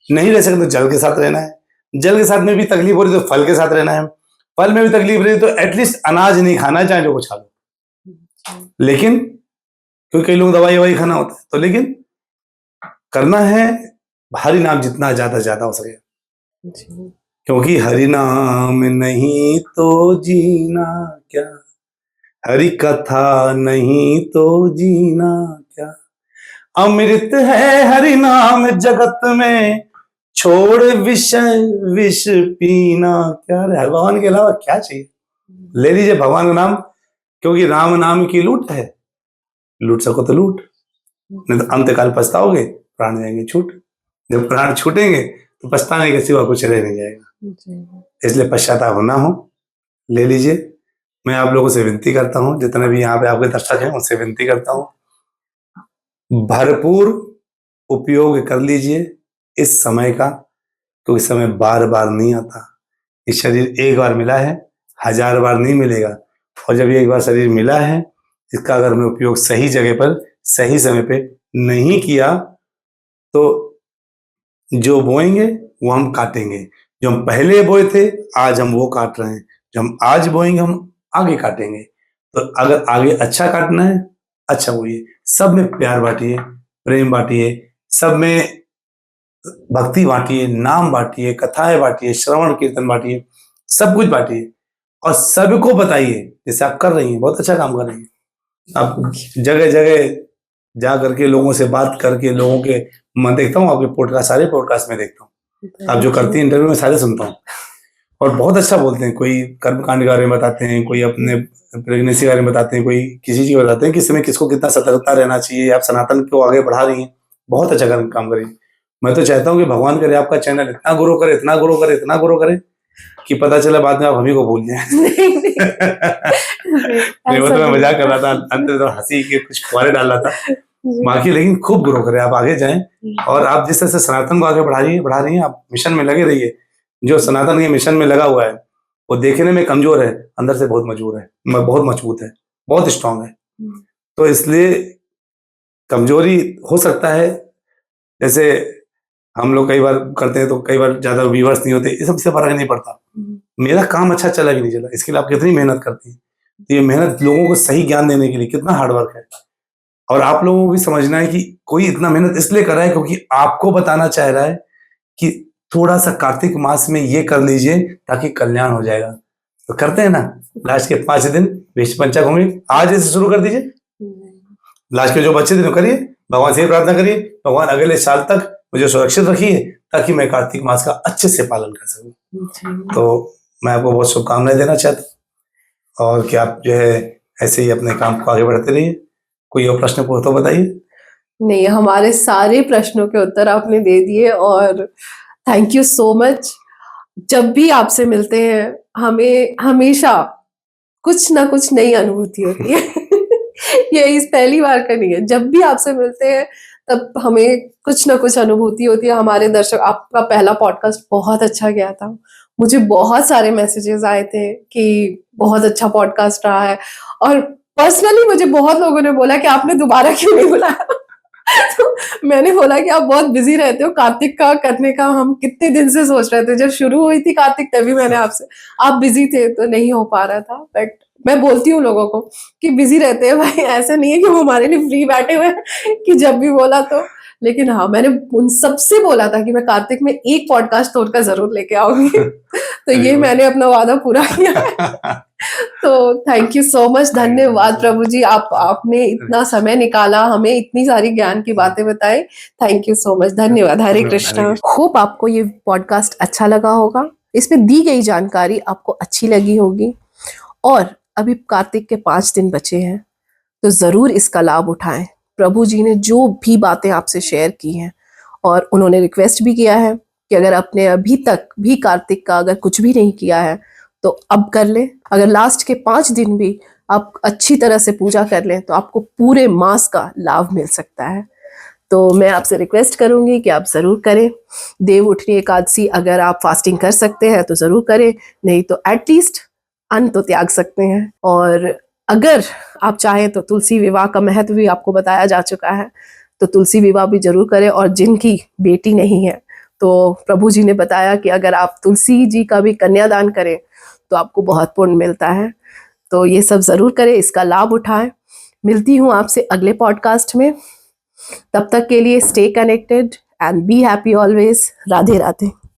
Speaker 2: नहीं रह सके तो जल के साथ रहना है, जल के साथ में भी तकलीफ हो रही तो फल के साथ रहना है, फल में भी तकलीफ रही तो एटलीस्ट अनाज नहीं खाना है, चाहे जो कुछ खा लो। लेकिन क्योंकि कई लोग दवाई ववाई खाना होता है, तो लेकिन करना है हरि नाम जितना ज्यादा हो सके, क्योंकि हरि नाम नहीं तो जीना क्या, हरि कथा नहीं तो जीना क्या, अमृत है हरि नाम जगत में, छोड़ विषय विष पीना क्या। भगवान के अलावा क्या चाहिए, ले लीजिए भगवान का नाम, क्योंकि राम नाम की लूट है, लूट सको तो लूट, नहीं तो अंतकाल पछताओगे, प्राण जाएंगे छूट। जब प्राण छूटेंगे तो पछताने के सिवा कुछ रह नहीं जाएगा। इसलिए पश्चाताप होना हो, ले लीजिए। मैं आप लोगों से विनती करता हूँ, जितने भी यहाँ पे आपके दर्शक हैं उनसे विनती करता हूँ, भरपूर उपयोग कर लीजिए इस समय का, क्योंकि समय बार बार नहीं आता। ये शरीर एक बार मिला है, 1000 बार नहीं मिलेगा, और जब ये एक बार शरीर मिला है, इसका अगर हमने उपयोग सही जगह पर सही समय पे नहीं किया तो जो बोएंगे वो हम काटेंगे। जो हम पहले बोए थे आज हम वो काट रहे हैं, जो हम आज बोएंगे हम आगे काटेंगे। तो अगर आगे अच्छा काटना है, अच्छा बोइए, सब में प्यार बांटिए, प्रेम बांटिए, सब में भक्ति बांटिए, नाम बांटिए, कथाएं बांटिए, श्रवण कीर्तन बांटिए, सब कुछ बांटिए, और सबको बताइए। जैसे आप कर रही हैं, बहुत अच्छा काम कर रही हैं आप, जगह जगह जा करके लोगों से बात करके लोगों के, मैं देखता हूँ आपके पॉडकास्ट, सारे पॉडकास्ट में देखता हूँ, आप जो करती हैं इंटरव्यू में सारे सुनता हूँ, और बहुत अच्छा बोलते हैं। कोई कर्मकांड के बारे में बताते हैं, कोई अपने प्रेगनेंसी के बारे में बताते हैं, कोई किसी चीज बताते हैं कि समय किसको कितना सतर्कता रहना चाहिए। आप सनातन को आगे बढ़ा रही हैं, बहुत अच्छा काम करिए। मैं तो चाहता हूँ कि भगवान करे आपका चैनल इतना ग्रो करे, इतना ग्रो करे, इतना ग्रो करे कि पता चला बाद में आप हमी को भूल जाए। नहीं वो तो मैं मजाक कर रहा था, अंत में तो हंसी के कुछ फुहारे डाल रहा था बाकी, लेकिन खूब ग्रो करे, आप आगे जाएं, और आप जिस तरह से सनातन को आगे बढ़ा रही हैं, आप मिशन में लगे रहिए। जो सनातन के मिशन में लगा हुआ है वो देखने में कमजोर है, अंदर से बहुत मजबूत है, बहुत मजबूत है, बहुत स्ट्रांग है। तो इसलिए कमजोरी हो सकता है, जैसे हम लोग कई बार करते हैं तो कई बार ज्यादा व्यूअर्स नहीं होते, ये सबसे फर्क नहीं पड़ता। मेरा काम अच्छा चला कि नहीं चला, इसके लिए आप कितनी मेहनत करती हैं, तो ये मेहनत लोगों को सही ज्ञान देने के लिए कितना हार्डवर्क है। और आप लोगों को भी समझना है कि कोई इतना मेहनत इसलिए कर रहा है क्योंकि आपको बताना चाह रहा है कि थोड़ा सा कार्तिक मास में ये कर लीजिए ताकि कल्याण हो जाएगा। तो करते हैं ना, लास्ट के 5 दिन विष्णु पंचक होंगे, आज से शुरू कर दीजिए, लास्ट के जो बच्चे दिन करिए, भगवान से प्रार्थना करिए, भगवान अगले साल तक मुझे सुरक्षित रखिए ताकि मैं कार्तिक मास का अच्छे से पालन कर सकूं। तो मैं आपको बहुत शुभकामनाएं देना चाहता हूँ, और कि आप जो है ऐसे ही अपने काम को आगे बढ़ते रहिए। कोई और प्रश्न पूछो तो बताइए।
Speaker 1: नहीं, हमारे सारे प्रश्नों के उत्तर आपने दे दिए, और थैंक यू सो मच। जब भी आपसे मिलते हैं हमें हमेशा कुछ ना कुछ नई अनुभूति होती है। ये इस पहली बार का नहीं है, जब भी आपसे मिलते हैं तब हमें कुछ ना कुछ अनुभूति होती है। हमारे दर्शक, आपका पहला पॉडकास्ट बहुत अच्छा गया था, मुझे बहुत सारे मैसेजेस आए थे कि बहुत अच्छा पॉडकास्ट रहा है, और पर्सनली मुझे बहुत लोगों ने बोला कि आपने दोबारा क्यों नहीं बुलाया। तो मैंने बोला कि आप बहुत बिजी रहते हो, कार्तिक का करने का हम कितने दिन से सोच रहे थे, जब शुरू हुई थी कार्तिक तभी मैंने आपसे, आप बिजी थे तो नहीं हो पा रहा था। बट मैं बोलती हूँ लोगों को कि बिजी रहते हैं भाई, ऐसा नहीं है कि वो हमारे लिए फ्री बैठे हुए हैं कि जब भी बोला तो लेकिन हाँ, मैंने उन सबसे बोला था कि मैं कार्तिक में एक पॉडकास्ट तोड़कर जरूर लेके आऊंगी। तो ये
Speaker 2: अरे वाह।
Speaker 1: मैंने अपना वादा पूरा किया है। तो थैंक यू सो मच, धन्यवाद प्रभु जी, आपने इतना समय निकाला, हमें इतनी सारी ज्ञान की बातें बताई। थैंक यू सो मच, धन्यवाद। हरे कृष्णा। होप आपको ये पॉडकास्ट अच्छा लगा होगा, इसमें दी गई जानकारी आपको अच्छी लगी होगी। और अभी कार्तिक के 5 दिन बचे हैं, तो जरूर इसका लाभ उठाएं। प्रभु जी ने जो भी बातें आपसे शेयर की हैं, और उन्होंने रिक्वेस्ट भी किया है कि अगर आपने अभी तक भी कार्तिक का अगर कुछ भी नहीं किया है तो अब कर लें। अगर लास्ट के 5 दिन भी आप अच्छी तरह से पूजा कर लें तो आपको पूरे मास का लाभ मिल सकता है। तो मैं आपसे रिक्वेस्ट करूंगी कि आप ज़रूर करें। देव उठनी एकादशी अगर आप फास्टिंग कर सकते हैं तो ज़रूर करें, नहीं तो एटलीस्ट अन्न तो त्याग सकते हैं। और अगर आप चाहें तो तुलसी विवाह का महत्व भी आपको बताया जा चुका है, तो तुलसी विवाह भी जरूर करें। और जिनकी बेटी नहीं है, तो प्रभु जी ने बताया कि अगर आप तुलसी जी का भी कन्यादान करें तो आपको बहुत पुण्य मिलता है। तो ये सब जरूर करें, इसका लाभ उठाएं। मिलती हूँ आपसे अगले पॉडकास्ट में, तब तक के लिए stay connected and be happy always. Radhe Radhe.